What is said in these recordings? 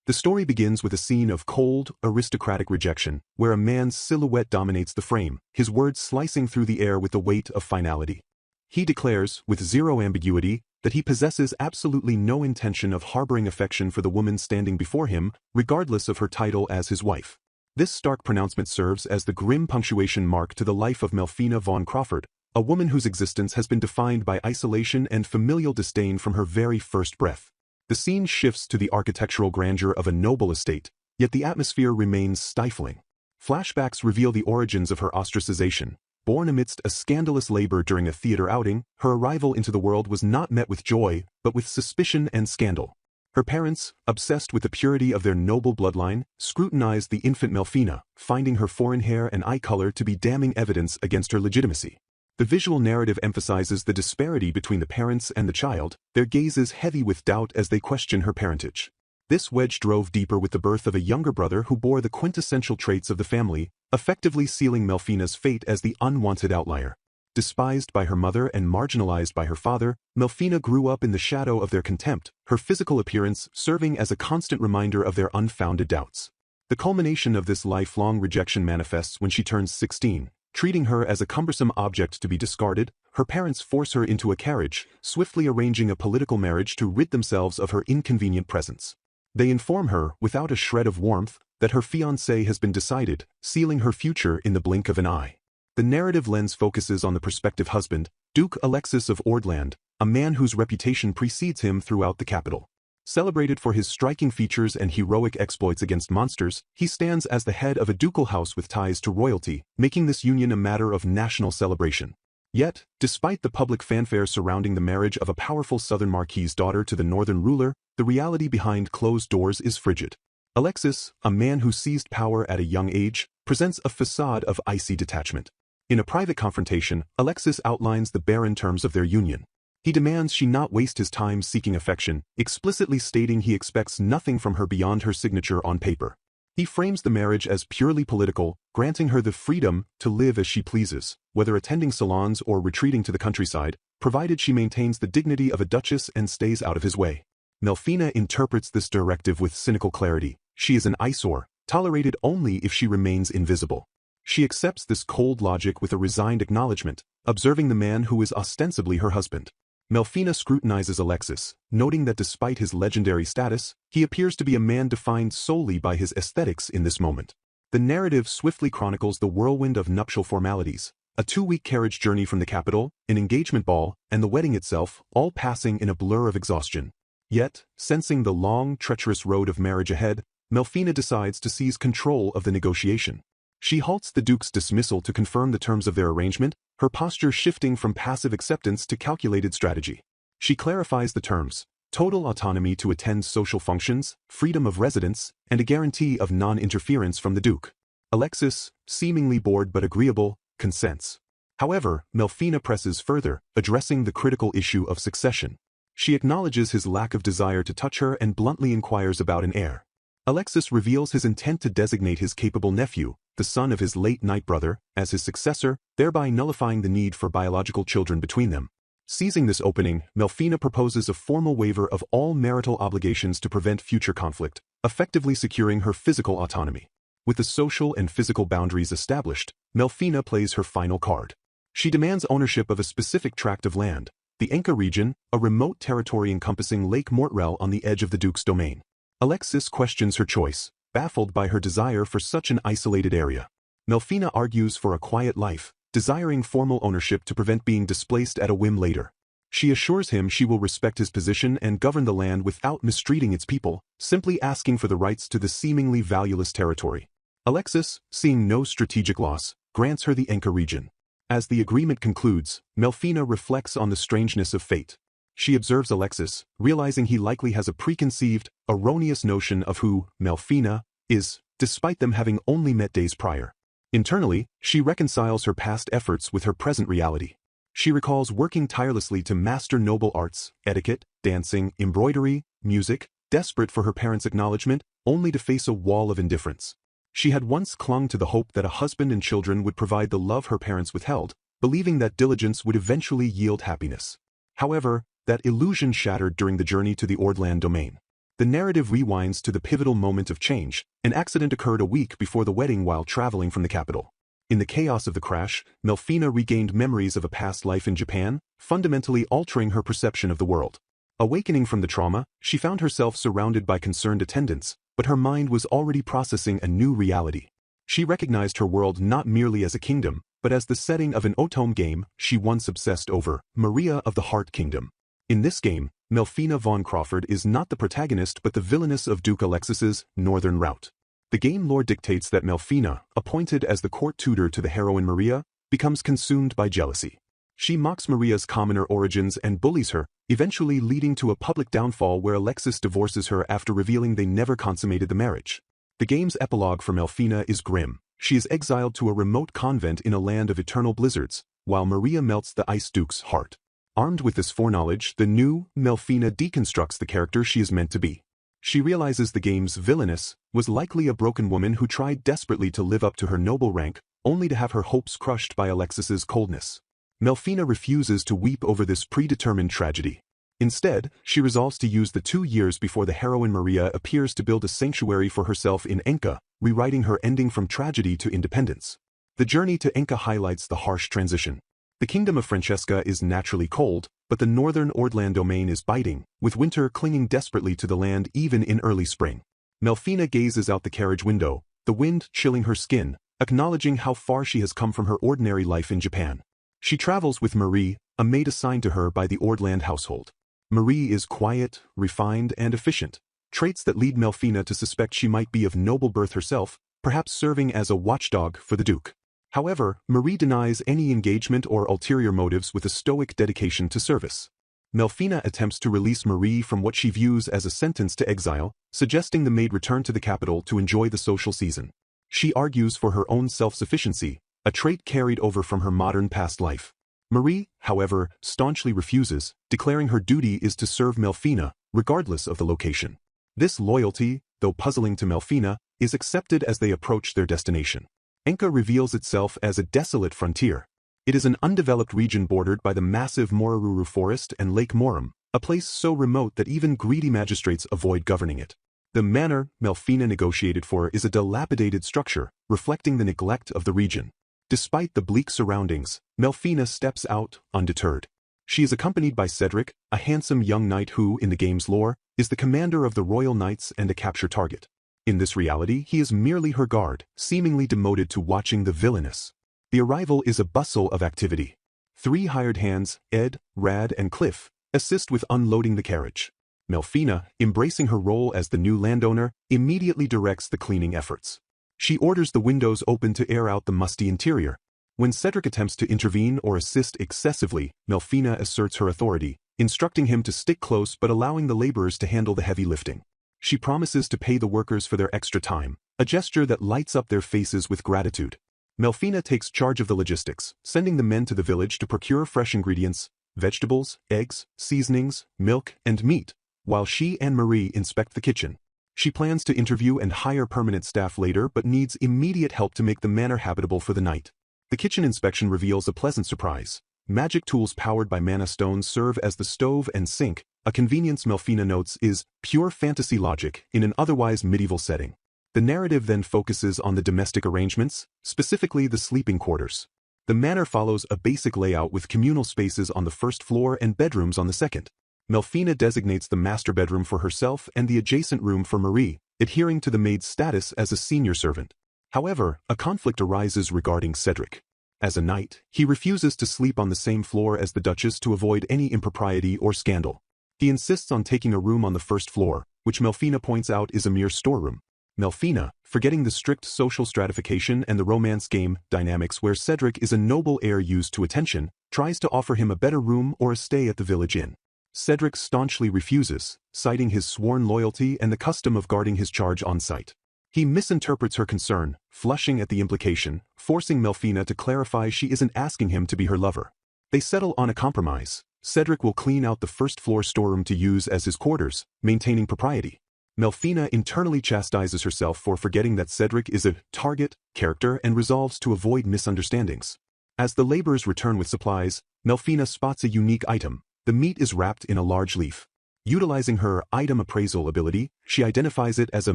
The story begins with a scene of cold, aristocratic rejection, where a man's silhouette dominates the frame, his words slicing through the air with the weight of finality. He declares, with zero ambiguity, that he possesses absolutely no intention of harboring affection for the woman standing before him, regardless of her title as his wife. This stark pronouncement serves as the grim punctuation mark to the life of Melfina von Crawford, a woman whose existence has been defined by isolation and familial disdain from her very first breath. The scene shifts to the architectural grandeur of a noble estate, yet the atmosphere remains stifling. Flashbacks reveal the origins of her ostracization. Born amidst a scandalous labor during a theater outing, her arrival into the world was not met with joy, but with suspicion and scandal. Her parents, obsessed with the purity of their noble bloodline, scrutinized the infant Melfina, finding her foreign hair and eye color to be damning evidence against her legitimacy. The visual narrative emphasizes the disparity between the parents and the child, their gazes heavy with doubt as they question her parentage. This wedge drove deeper with the birth of a younger brother who bore the quintessential traits of the family, effectively sealing Melfina's fate as the unwanted outlier. Despised by her mother and marginalized by her father, Melfina grew up in the shadow of their contempt, her physical appearance serving as a constant reminder of their unfounded doubts. The culmination of this lifelong rejection manifests when she turns 16. Treating her as a cumbersome object to be discarded, her parents force her into a carriage, swiftly arranging a political marriage to rid themselves of her inconvenient presence. They inform her, without a shred of warmth, that her fiancé has been decided, sealing her future in the blink of an eye. The narrative lens focuses on the prospective husband, Duke Alexis of Ordland, a man whose reputation precedes him throughout the capital. Celebrated for his striking features and heroic exploits against monsters, he stands as the head of a ducal house with ties to royalty, making this union a matter of national celebration. Yet, despite the public fanfare surrounding the marriage of a powerful southern marquis's daughter to the northern ruler, the reality behind closed doors is frigid. Alexis, a man who seized power at a young age, presents a facade of icy detachment. In a private confrontation, Alexis outlines the barren terms of their union. He demands she not waste his time seeking affection, explicitly stating he expects nothing from her beyond her signature on paper. He frames the marriage as purely political, granting her the freedom to live as she pleases, whether attending salons or retreating to the countryside, provided she maintains the dignity of a duchess and stays out of his way. Melfina interprets this directive with cynical clarity. She is an eyesore, tolerated only if she remains invisible. She accepts this cold logic with a resigned acknowledgement, observing the man who is ostensibly her husband. Melfina scrutinizes Alexis, noting that despite his legendary status, he appears to be a man defined solely by his aesthetics in this moment. The narrative swiftly chronicles the whirlwind of nuptial formalities, a 2-week carriage journey from the capital, an engagement ball, and the wedding itself, all passing in a blur of exhaustion. Yet, sensing the long, treacherous road of marriage ahead, Melfina decides to seize control of the negotiation. She halts the Duke's dismissal to confirm the terms of their arrangement, her posture shifting from passive acceptance to calculated strategy. She clarifies the terms: total autonomy to attend social functions, freedom of residence, and a guarantee of non-interference from the Duke. Alexis, seemingly bored but agreeable, consents. However, Melfina presses further, addressing the critical issue of succession. She acknowledges his lack of desire to touch her and bluntly inquires about an heir. Alexis reveals his intent to designate his capable nephew, the son of his late-night brother, as his successor, thereby nullifying the need for biological children between them. Seizing this opening, Melfina proposes a formal waiver of all marital obligations to prevent future conflict, effectively securing her physical autonomy. With the social and physical boundaries established, Melfina plays her final card. She demands ownership of a specific tract of land, the Enka region, a remote territory encompassing Lake Mortrel on the edge of the Duke's domain. Alexis questions her choice, baffled by her desire for such an isolated area. Melfina argues for a quiet life, desiring formal ownership to prevent being displaced at a whim later. She assures him she will respect his position and govern the land without mistreating its people, simply asking for the rights to the seemingly valueless territory. Alexis, seeing no strategic loss, grants her the Enka region. As the agreement concludes, Melfina reflects on the strangeness of fate. She observes Alexis, realizing he likely has a preconceived, erroneous notion of who Melfina is, despite them having only met days prior. Internally, she reconciles her past efforts with her present reality. She recalls working tirelessly to master noble arts, etiquette, dancing, embroidery, music, desperate for her parents' acknowledgement, only to face a wall of indifference. She had once clung to the hope that a husband and children would provide the love her parents withheld, believing that diligence would eventually yield happiness. However, that illusion shattered during the journey to the Ordland domain. The narrative rewinds to the pivotal moment of change. An accident occurred a week before the wedding while traveling from the capital. In the chaos of the crash, Melfina regained memories of a past life in Japan, fundamentally altering her perception of the world. Awakening from the trauma, she found herself surrounded by concerned attendants, but her mind was already processing a new reality. She recognized her world not merely as a kingdom, but as the setting of an otome game she once obsessed over, Maria of the Heart Kingdom. In this game, Melfina von Crawford is not the protagonist but the villainess of Duke Alexis's Northern Route. The game lore dictates that Melfina, appointed as the court tutor to the heroine Maria, becomes consumed by jealousy. She mocks Maria's commoner origins and bullies her, eventually leading to a public downfall where Alexis divorces her after revealing they never consummated the marriage. The game's epilogue for Melfina is grim. She is exiled to a remote convent in a land of eternal blizzards, while Maria melts the Ice Duke's heart. Armed with this foreknowledge, the new Melfina deconstructs the character she is meant to be. She realizes the game's villainess was likely a broken woman who tried desperately to live up to her noble rank, only to have her hopes crushed by Alexis's coldness. Melfina refuses to weep over this predetermined tragedy. Instead, she resolves to use the 2 years before the heroine Maria appears to build a sanctuary for herself in Enka, rewriting her ending from tragedy to independence. The journey to Enka highlights the harsh transition. The kingdom of Francesca is naturally cold, but the northern Ordland domain is biting, with winter clinging desperately to the land even in early spring. Melfina gazes out the carriage window, the wind chilling her skin, acknowledging how far she has come from her ordinary life in Japan. She travels with Marie, a maid assigned to her by the Ordland household. Marie is quiet, refined, and efficient, traits that lead Melfina to suspect she might be of noble birth herself, perhaps serving as a watchdog for the Duke. However, Marie denies any engagement or ulterior motives with a stoic dedication to service. Melfina attempts to release Marie from what she views as a sentence to exile, suggesting the maid return to the capital to enjoy the social season. She argues for her own self-sufficiency, a trait carried over from her modern past life. Marie, however, staunchly refuses, declaring her duty is to serve Melfina, regardless of the location. This loyalty, though puzzling to Melfina, is accepted as they approach their destination. Enka reveals itself as a desolate frontier. It is an undeveloped region bordered by the massive Moraruru forest and Lake Morum, a place so remote that even greedy magistrates avoid governing it. The manor Melfina negotiated for is a dilapidated structure, reflecting the neglect of the region. Despite the bleak surroundings, Melfina steps out, undeterred. She is accompanied by Cedric, a handsome young knight who, in the game's lore, is the commander of the Royal Knights and a capture target. In this reality, he is merely her guard, seemingly demoted to watching the villainess. The arrival is a bustle of activity. 3 hired hands, Ed, Rad, and Cliff, assist with unloading the carriage. Melfina, embracing her role as the new landowner, immediately directs the cleaning efforts. She orders the windows open to air out the musty interior. When Cedric attempts to intervene or assist excessively, Melfina asserts her authority, instructing him to stick close but allowing the laborers to handle the heavy lifting. She promises to pay the workers for their extra time, a gesture that lights up their faces with gratitude. Melfina takes charge of the logistics, sending the men to the village to procure fresh ingredients, vegetables, eggs, seasonings, milk, and meat, while she and Marie inspect the kitchen. She plans to interview and hire permanent staff later but needs immediate help to make the manor habitable for the night. The kitchen inspection reveals a pleasant surprise. Magic tools powered by mana stones serve as the stove and sink, a convenience Melfina notes is pure fantasy logic in an otherwise medieval setting. The narrative then focuses on the domestic arrangements, specifically the sleeping quarters. The manor follows a basic layout with communal spaces on the first floor and bedrooms on the second. Melfina designates the master bedroom for herself and the adjacent room for Marie, adhering to the maid's status as a senior servant. However, a conflict arises regarding Cedric. As a knight, he refuses to sleep on the same floor as the Duchess to avoid any impropriety or scandal. He insists on taking a room on the first floor, which Melfina points out is a mere storeroom. Melfina, forgetting the strict social stratification and the romance game dynamics where Cedric is a noble heir used to attention, tries to offer him a better room or a stay at the village inn. Cedric staunchly refuses, citing his sworn loyalty and the custom of guarding his charge on site. He misinterprets her concern, flushing at the implication, forcing Melfina to clarify she isn't asking him to be her lover. They settle on a compromise. Cedric will clean out the first-floor storeroom to use as his quarters, maintaining propriety. Melfina internally chastises herself for forgetting that Cedric is a target character and resolves to avoid misunderstandings. As the laborers return with supplies, Melfina spots a unique item. The meat is wrapped in a large leaf. Utilizing her item appraisal ability, she identifies it as a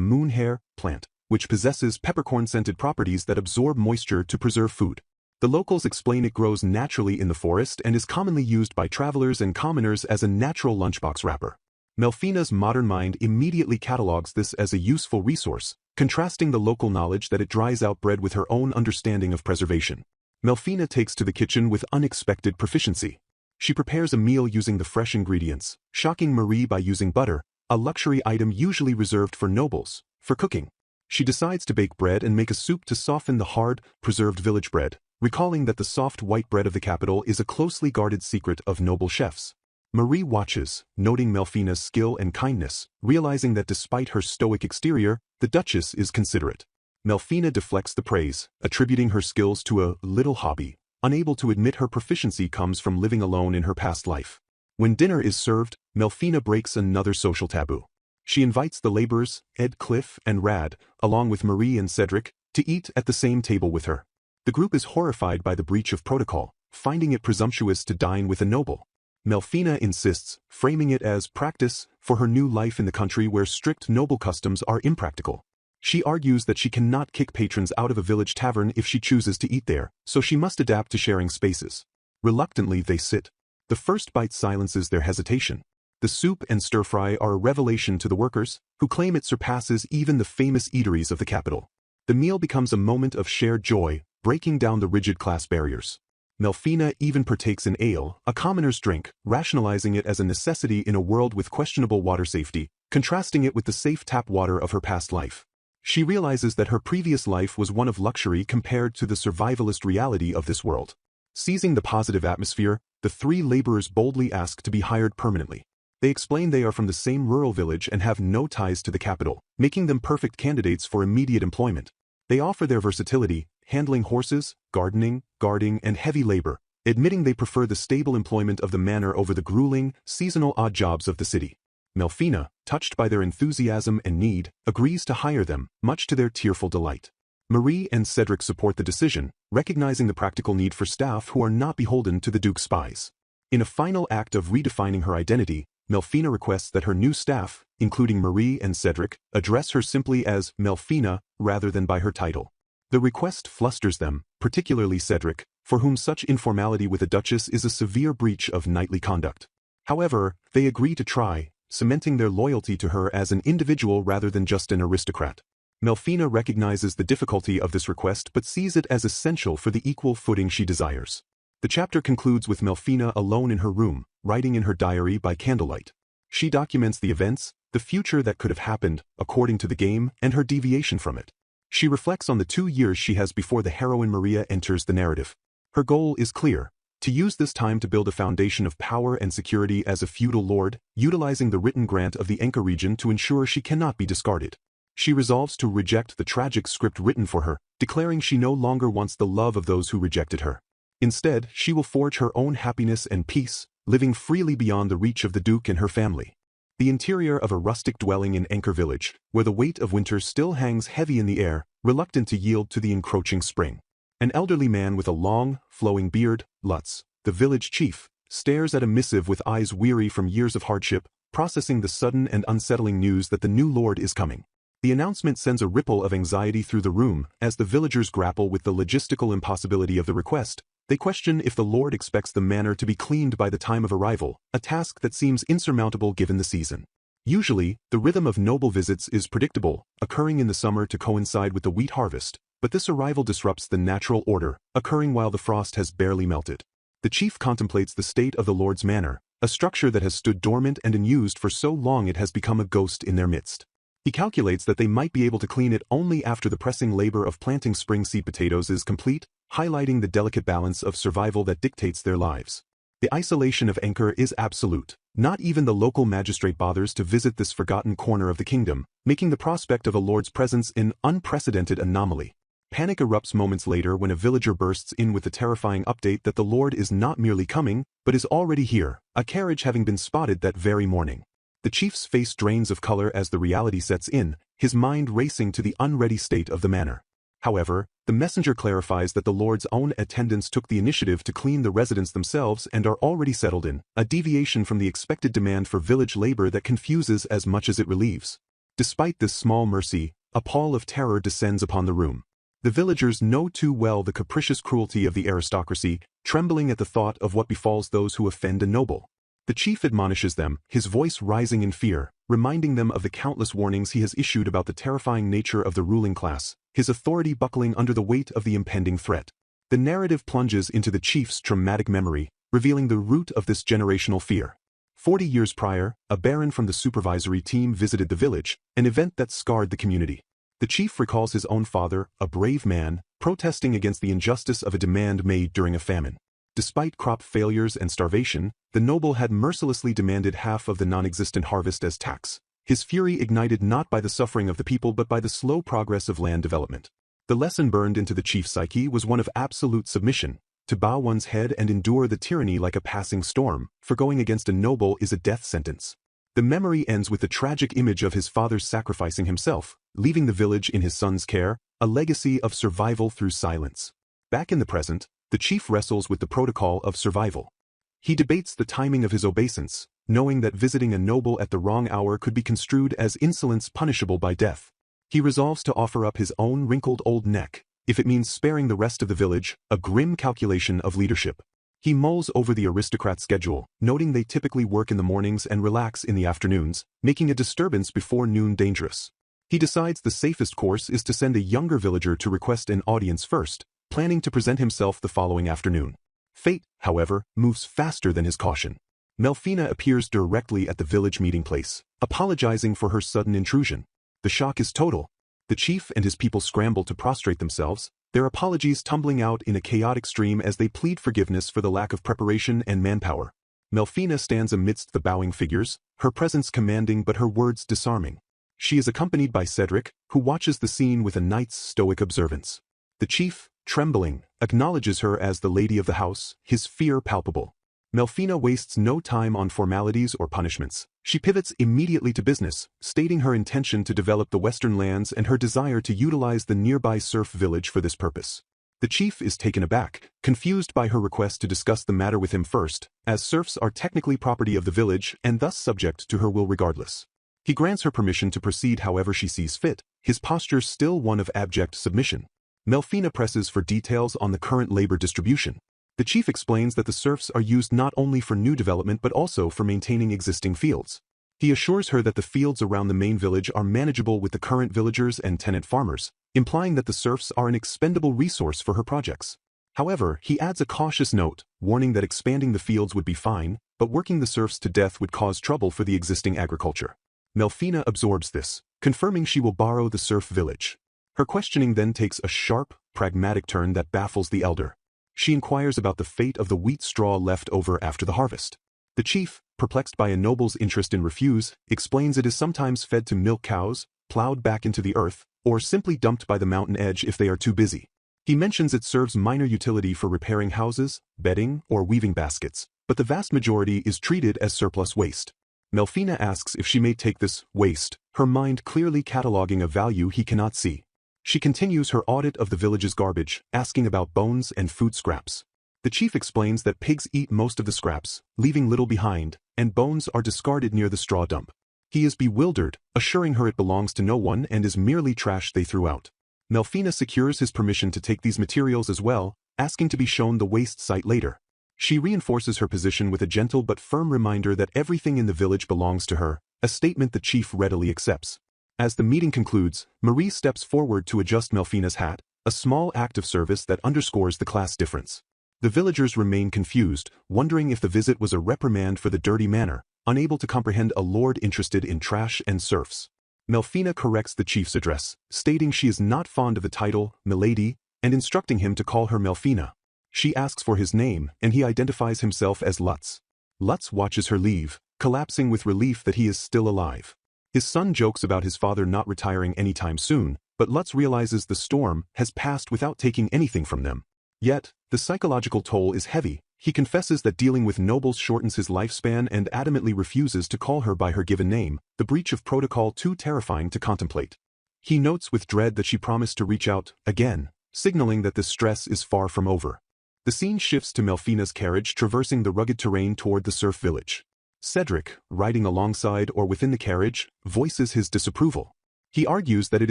moonhair plant, which possesses peppercorn-scented properties that absorb moisture to preserve food. The locals explain it grows naturally in the forest and is commonly used by travelers and commoners as a natural lunchbox wrapper. Melfina's modern mind immediately catalogs this as a useful resource, contrasting the local knowledge that it dries out bread with her own understanding of preservation. Melfina takes to the kitchen with unexpected proficiency. She prepares a meal using the fresh ingredients, shocking Marie by using butter, a luxury item usually reserved for nobles, for cooking. She decides to bake bread and make a soup to soften the hard, preserved village bread, recalling that the soft white bread of the capital is a closely guarded secret of noble chefs. Marie watches, noting Melfina's skill and kindness, realizing that despite her stoic exterior, the Duchess is considerate. Melfina deflects the praise, attributing her skills to a little hobby, unable to admit her proficiency comes from living alone in her past life. When dinner is served, Melfina breaks another social taboo. She invites the laborers, Ed, Cliff, and Rad, along with Marie and Cedric, to eat at the same table with her. The group is horrified by the breach of protocol, finding it presumptuous to dine with a noble. Melfina insists, framing it as practice for her new life in the country where strict noble customs are impractical. She argues that she cannot kick patrons out of a village tavern if she chooses to eat there, so she must adapt to sharing spaces. Reluctantly they sit. The first bite silences their hesitation. The soup and stir-fry are a revelation to the workers, who claim it surpasses even the famous eateries of the capital. The meal becomes a moment of shared joy, breaking down the rigid class barriers. Melfina even partakes in ale, a commoner's drink, rationalizing it as a necessity in a world with questionable water safety, contrasting it with the safe tap water of her past life. She realizes that her previous life was one of luxury compared to the survivalist reality of this world. Seizing the positive atmosphere, the three laborers boldly ask to be hired permanently. They explain they are from the same rural village and have no ties to the capital, making them perfect candidates for immediate employment. They offer their versatility, handling horses, gardening, guarding, and heavy labor, admitting they prefer the stable employment of the manor over the grueling, seasonal odd jobs of the city. Melfina, touched by their enthusiasm and need, agrees to hire them, much to their tearful delight. Marie and Cedric support the decision, recognizing the practical need for staff who are not beholden to the Duke's spies. In a final act of redefining her identity, Melfina requests that her new staff, including Marie and Cedric, address her simply as Melfina rather than by her title. The request flusters them, particularly Cedric, for whom such informality with a duchess is a severe breach of knightly conduct. However, they agree to try, cementing their loyalty to her as an individual rather than just an aristocrat. Melfina recognizes the difficulty of this request but sees it as essential for the equal footing she desires. The chapter concludes with Melfina alone in her room, writing in her diary by candlelight. She documents the events, the future that could have happened, according to the game, and her deviation from it. She reflects on the 2 years she has before the heroine Maria enters the narrative. Her goal is clear: to use this time to build a foundation of power and security as a feudal lord, utilizing the written grant of the Enka region to ensure she cannot be discarded. She resolves to reject the tragic script written for her, declaring she no longer wants the love of those who rejected her. Instead, she will forge her own happiness and peace, living freely beyond the reach of the Duke and her family. The interior of a rustic dwelling in Anchor Village, where the weight of winter still hangs heavy in the air, reluctant to yield to the encroaching spring. An elderly man with a long, flowing beard, Lutz, the village chief, stares at a missive with eyes weary from years of hardship, processing the sudden and unsettling news that the new lord is coming. The announcement sends a ripple of anxiety through the room as the villagers grapple with the logistical impossibility of the request. They question if the lord expects the manor to be cleaned by the time of arrival, a task that seems insurmountable given the season. Usually, the rhythm of noble visits is predictable, occurring in the summer to coincide with the wheat harvest, but this arrival disrupts the natural order, occurring while the frost has barely melted. The chief contemplates the state of the lord's manor, a structure that has stood dormant and unused for so long it has become a ghost in their midst. He calculates that they might be able to clean it only after the pressing labor of planting spring seed potatoes is complete, highlighting the delicate balance of survival that dictates their lives. The isolation of Anchor is absolute. Not even the local magistrate bothers to visit this forgotten corner of the kingdom, making the prospect of a lord's presence an unprecedented anomaly. Panic erupts moments later when a villager bursts in with the terrifying update that the lord is not merely coming, but is already here, a carriage having been spotted that very morning. The chief's face drains of color as the reality sets in, his mind racing to the unready state of the manor. However, The messenger clarifies that the lord's own attendants took the initiative to clean the residents themselves and are already settled in, a deviation from the expected demand for village labor that confuses as much as it relieves. Despite this small mercy, a pall of terror descends upon the room. The villagers know too well the capricious cruelty of the aristocracy, trembling at the thought of what befalls those who offend a noble. The chief admonishes them, his voice rising in fear, reminding them of the countless warnings he has issued about the terrifying nature of the ruling class, his authority buckling under the weight of the impending threat. The narrative plunges into the chief's traumatic memory, revealing the root of this generational fear. 40 years prior, a baron from the supervisory team visited the village, an event that scarred the community. The chief recalls his own father, a brave man, protesting against the injustice of a demand made during a famine. Despite crop failures and starvation, the noble had mercilessly demanded half of the non-existent harvest as tax. His fury ignited not by the suffering of the people but by the slow progress of land development. The lesson burned into the chief's psyche was one of absolute submission. To bow one's head and endure the tyranny like a passing storm, for going against a noble is a death sentence. The memory ends with the tragic image of his father sacrificing himself, leaving the village in his son's care, a legacy of survival through silence. Back in the present, the chief wrestles with the protocol of survival. He debates the timing of his obeisance, knowing that visiting a noble at the wrong hour could be construed as insolence punishable by death. He resolves to offer up his own wrinkled old neck, if it means sparing the rest of the village, a grim calculation of leadership. He mulls over the aristocrat's schedule, noting they typically work in the mornings and relax in the afternoons, making a disturbance before noon dangerous. He decides the safest course is to send a younger villager to request an audience first, planning to present himself the following afternoon. Fate, however, moves faster than his caution. Melfina appears directly at the village meeting place, apologizing for her sudden intrusion. The shock is total. The chief and his people scramble to prostrate themselves, their apologies tumbling out in a chaotic stream as they plead forgiveness for the lack of preparation and manpower. Melfina stands amidst the bowing figures, her presence commanding but her words disarming. She is accompanied by Cedric, who watches the scene with a knight's stoic observance. The chief, trembling, acknowledges her as the lady of the house, his fear palpable. Melfina wastes no time on formalities or punishments. She pivots immediately to business, stating her intention to develop the western lands and her desire to utilize the nearby serf village for this purpose. The chief is taken aback, confused by her request to discuss the matter with him first, as serfs are technically property of the village and thus subject to her will regardless. He grants her permission to proceed however she sees fit, his posture still one of abject submission. Melfina presses for details on the current labor distribution. The chief explains that the serfs are used not only for new development but also for maintaining existing fields. He assures her that the fields around the main village are manageable with the current villagers and tenant farmers, implying that the serfs are an expendable resource for her projects. However, he adds a cautious note, warning that expanding the fields would be fine, but working the serfs to death would cause trouble for the existing agriculture. Melfina absorbs this, confirming she will borrow the serf village. Her questioning then takes a sharp, pragmatic turn that baffles the elder. She inquires about the fate of the wheat straw left over after the harvest. The chief, perplexed by a noble's interest in refuse, explains it is sometimes fed to milk cows, plowed back into the earth, or simply dumped by the mountain edge if they are too busy. He mentions it serves minor utility for repairing houses, bedding, or weaving baskets, but the vast majority is treated as surplus waste. Melfina asks if she may take this waste, her mind clearly cataloging a value he cannot see. She continues her audit of the village's garbage, asking about bones and food scraps. The chief explains that pigs eat most of the scraps, leaving little behind, and bones are discarded near the straw dump. He is bewildered, assuring her it belongs to no one and is merely trash they threw out. Melfina secures his permission to take these materials as well, asking to be shown the waste site later. She reinforces her position with a gentle but firm reminder that everything in the village belongs to her, a statement the chief readily accepts. As the meeting concludes, Marie steps forward to adjust Melfina's hat, a small act of service that underscores the class difference. The villagers remain confused, wondering if the visit was a reprimand for the dirty manner, unable to comprehend a lord interested in trash and serfs. Melfina corrects the chief's address, stating she is not fond of the title, milady, and instructing him to call her Melfina. She asks for his name, and he identifies himself as Lutz. Lutz watches her leave, collapsing with relief that he is still alive. His son jokes about his father not retiring anytime soon, but Lutz realizes the storm has passed without taking anything from them. Yet, the psychological toll is heavy. He confesses that dealing with nobles shortens his lifespan and adamantly refuses to call her by her given name, the breach of protocol too terrifying to contemplate. He notes with dread that she promised to reach out, again, signaling that the stress is far from over. The scene shifts to Melfina's carriage traversing the rugged terrain toward the surf village. Cedric, riding alongside or within the carriage, voices his disapproval. He argues that it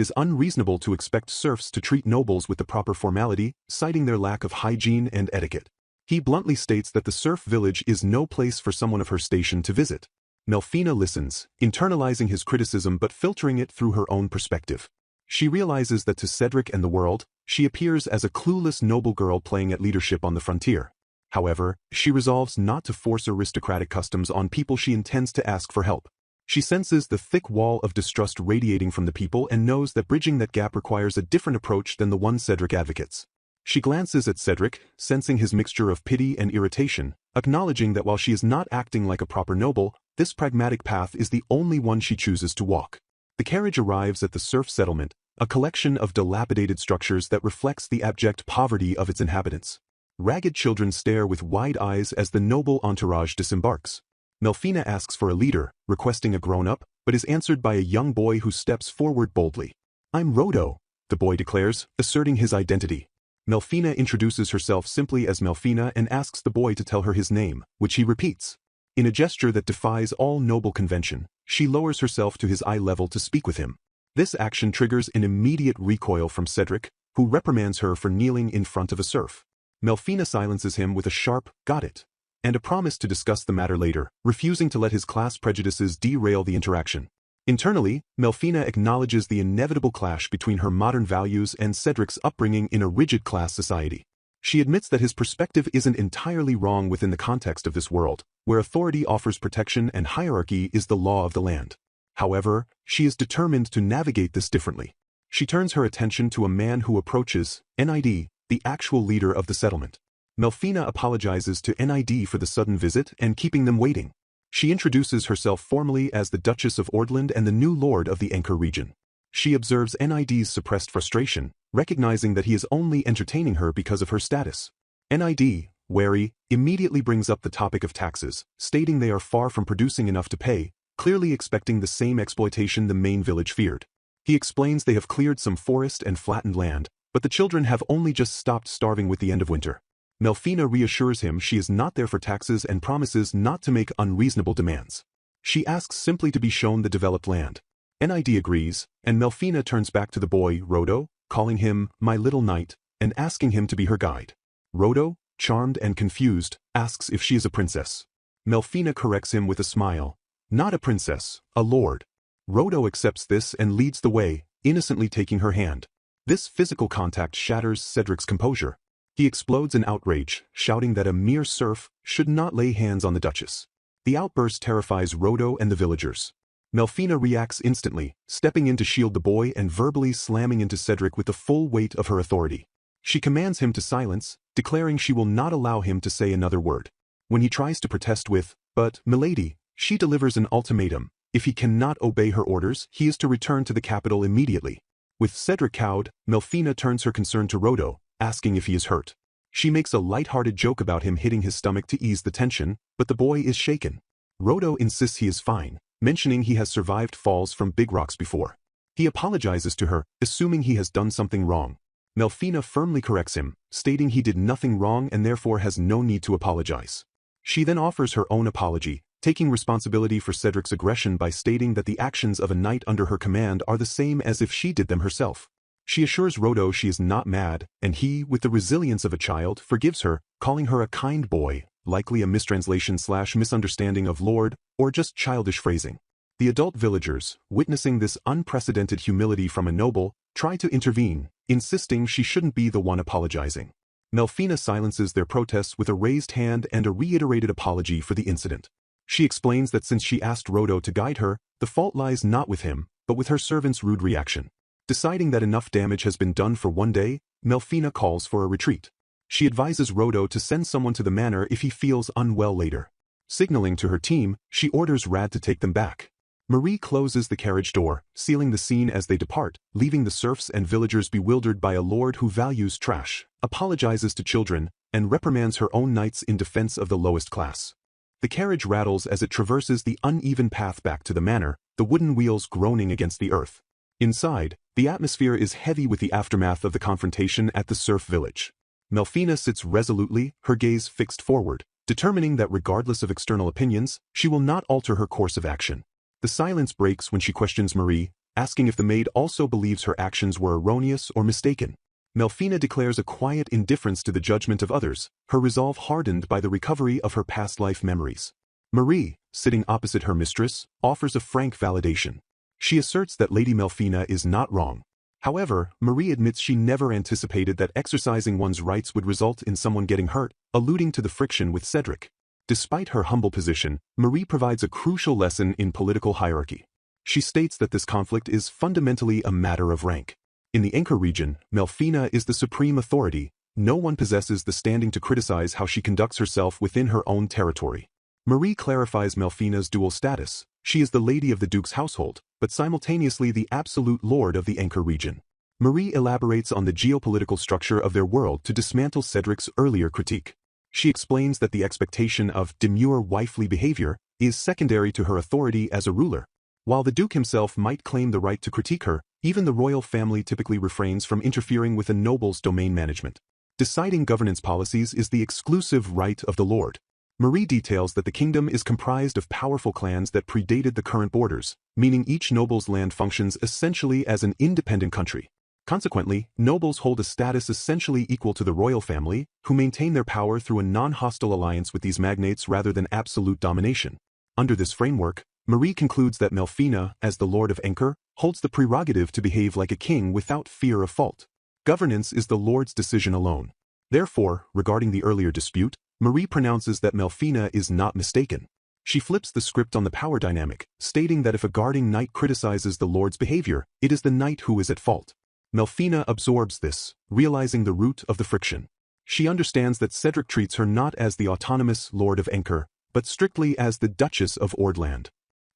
is unreasonable to expect serfs to treat nobles with the proper formality, citing their lack of hygiene and etiquette. He bluntly states that the serf village is no place for someone of her station to visit. Melfina listens, internalizing his criticism but filtering it through her own perspective. She realizes that to Cedric and the world, she appears as a clueless noble girl playing at leadership on the frontier. However, she resolves not to force aristocratic customs on people she intends to ask for help. She senses the thick wall of distrust radiating from the people and knows that bridging that gap requires a different approach than the one Cedric advocates. She glances at Cedric, sensing his mixture of pity and irritation, acknowledging that while she is not acting like a proper noble, this pragmatic path is the only one she chooses to walk. The carriage arrives at the serf settlement, a collection of dilapidated structures that reflects the abject poverty of its inhabitants. Ragged children stare with wide eyes as the noble entourage disembarks. Melfina asks for a leader, requesting a grown-up, but is answered by a young boy who steps forward boldly. "I'm Rodo," the boy declares, asserting his identity. Melfina introduces herself simply as Melfina and asks the boy to tell her his name, which he repeats. In a gesture that defies all noble convention, she lowers herself to his eye level to speak with him. This action triggers an immediate recoil from Cedric, who reprimands her for kneeling in front of a serf. Melfina silences him with a sharp, "Got it," and a promise to discuss the matter later, refusing to let his class prejudices derail the interaction. Internally, Melfina acknowledges the inevitable clash between her modern values and Cedric's upbringing in a rigid class society. She admits that his perspective isn't entirely wrong within the context of this world, where authority offers protection and hierarchy is the law of the land. However, she is determined to navigate this differently. She turns her attention to a man who approaches, Nid, the actual leader of the settlement. Melfina apologizes to Nid for the sudden visit and keeping them waiting. She introduces herself formally as the Duchess of Ordland and the new lord of the Anchor region. She observes Nid's suppressed frustration, recognizing that he is only entertaining her because of her status. Nid, wary, immediately brings up the topic of taxes, stating they are far from producing enough to pay, clearly expecting the same exploitation the main village feared. He explains they have cleared some forest and flattened land, but the children have only just stopped starving with the end of winter. Melfina reassures him she is not there for taxes and promises not to make unreasonable demands. She asks simply to be shown the developed land. Nid agrees, and Melfina turns back to the boy, Rodo, calling him, "my little knight," and asking him to be her guide. Rodo, charmed and confused, asks if she is a princess. Melfina corrects him with a smile. "Not a princess, a lord." Rodo accepts this and leads the way, innocently taking her hand. This physical contact shatters Cedric's composure. He explodes in outrage, shouting that a mere serf should not lay hands on the Duchess. The outburst terrifies Rodo and the villagers. Melfina reacts instantly, stepping in to shield the boy and verbally slamming into Cedric with the full weight of her authority. She commands him to silence, declaring she will not allow him to say another word. When he tries to protest with, "But, milady," she delivers an ultimatum. If he cannot obey her orders, he is to return to the capital immediately. With Cedric cowed, Melfina turns her concern to Rodo, asking if he is hurt. She makes a light-hearted joke about him hitting his stomach to ease the tension, but the boy is shaken. Rodo insists he is fine, mentioning he has survived falls from big rocks before. He apologizes to her, assuming he has done something wrong. Melfina firmly corrects him, stating he did nothing wrong and therefore has no need to apologize. She then offers her own apology, taking responsibility for Cedric's aggression by stating that the actions of a knight under her command are the same as if she did them herself. She assures Rodo she is not mad, and he, with the resilience of a child, forgives her, calling her a kind boy, likely a mistranslation/misunderstanding of lord, or just childish phrasing. The adult villagers, witnessing this unprecedented humility from a noble, try to intervene, insisting she shouldn't be the one apologizing. Melfina silences their protests with a raised hand and a reiterated apology for the incident. She explains that since she asked Rodo to guide her, the fault lies not with him, but with her servant's rude reaction. Deciding that enough damage has been done for one day, Melfina calls for a retreat. She advises Rodo to send someone to the manor if he feels unwell later. Signaling to her team, she orders Rad to take them back. Marie closes the carriage door, sealing the scene as they depart, leaving the serfs and villagers bewildered by a lord who values trash, apologizes to children, and reprimands her own knights in defense of the lowest class. The carriage rattles as it traverses the uneven path back to the manor, the wooden wheels groaning against the earth. Inside, the atmosphere is heavy with the aftermath of the confrontation at the surf village. Melfina sits resolutely, her gaze fixed forward, determining that regardless of external opinions, she will not alter her course of action. The silence breaks when she questions Marie, asking if the maid also believes her actions were erroneous or mistaken. Melfina declares a quiet indifference to the judgment of others, her resolve hardened by the recovery of her past life memories. Marie, sitting opposite her mistress, offers a frank validation. She asserts that Lady Melfina is not wrong. However, Marie admits she never anticipated that exercising one's rights would result in someone getting hurt, alluding to the friction with Cedric. Despite her humble position, Marie provides a crucial lesson in political hierarchy. She states that this conflict is fundamentally a matter of rank. In the Anchor region, Melfina is the supreme authority. No one possesses the standing to criticize how she conducts herself within her own territory. Marie clarifies Melfina's dual status. She is the lady of the Duke's household, but simultaneously the absolute lord of the Anchor region. Marie elaborates on the geopolitical structure of their world to dismantle Cedric's earlier critique. She explains that the expectation of demure wifely behavior is secondary to her authority as a ruler. While the Duke himself might claim the right to critique her, even the royal family typically refrains from interfering with a noble's domain management. Deciding governance policies is the exclusive right of the lord. Marie details that the kingdom is comprised of powerful clans that predated the current borders, meaning each noble's land functions essentially as an independent country. Consequently, nobles hold a status essentially equal to the royal family, who maintain their power through a non-hostile alliance with these magnates rather than absolute domination. Under this framework, Marie concludes that Melfina, as the Lord of Anchor, holds the prerogative to behave like a king without fear of fault. Governance is the Lord's decision alone. Therefore, regarding the earlier dispute, Marie pronounces that Melfina is not mistaken. She flips the script on the power dynamic, stating that if a guarding knight criticizes the Lord's behavior, it is the knight who is at fault. Melfina absorbs this, realizing the root of the friction. She understands that Cedric treats her not as the autonomous Lord of Anchor, but strictly as the Duchess of Ordland.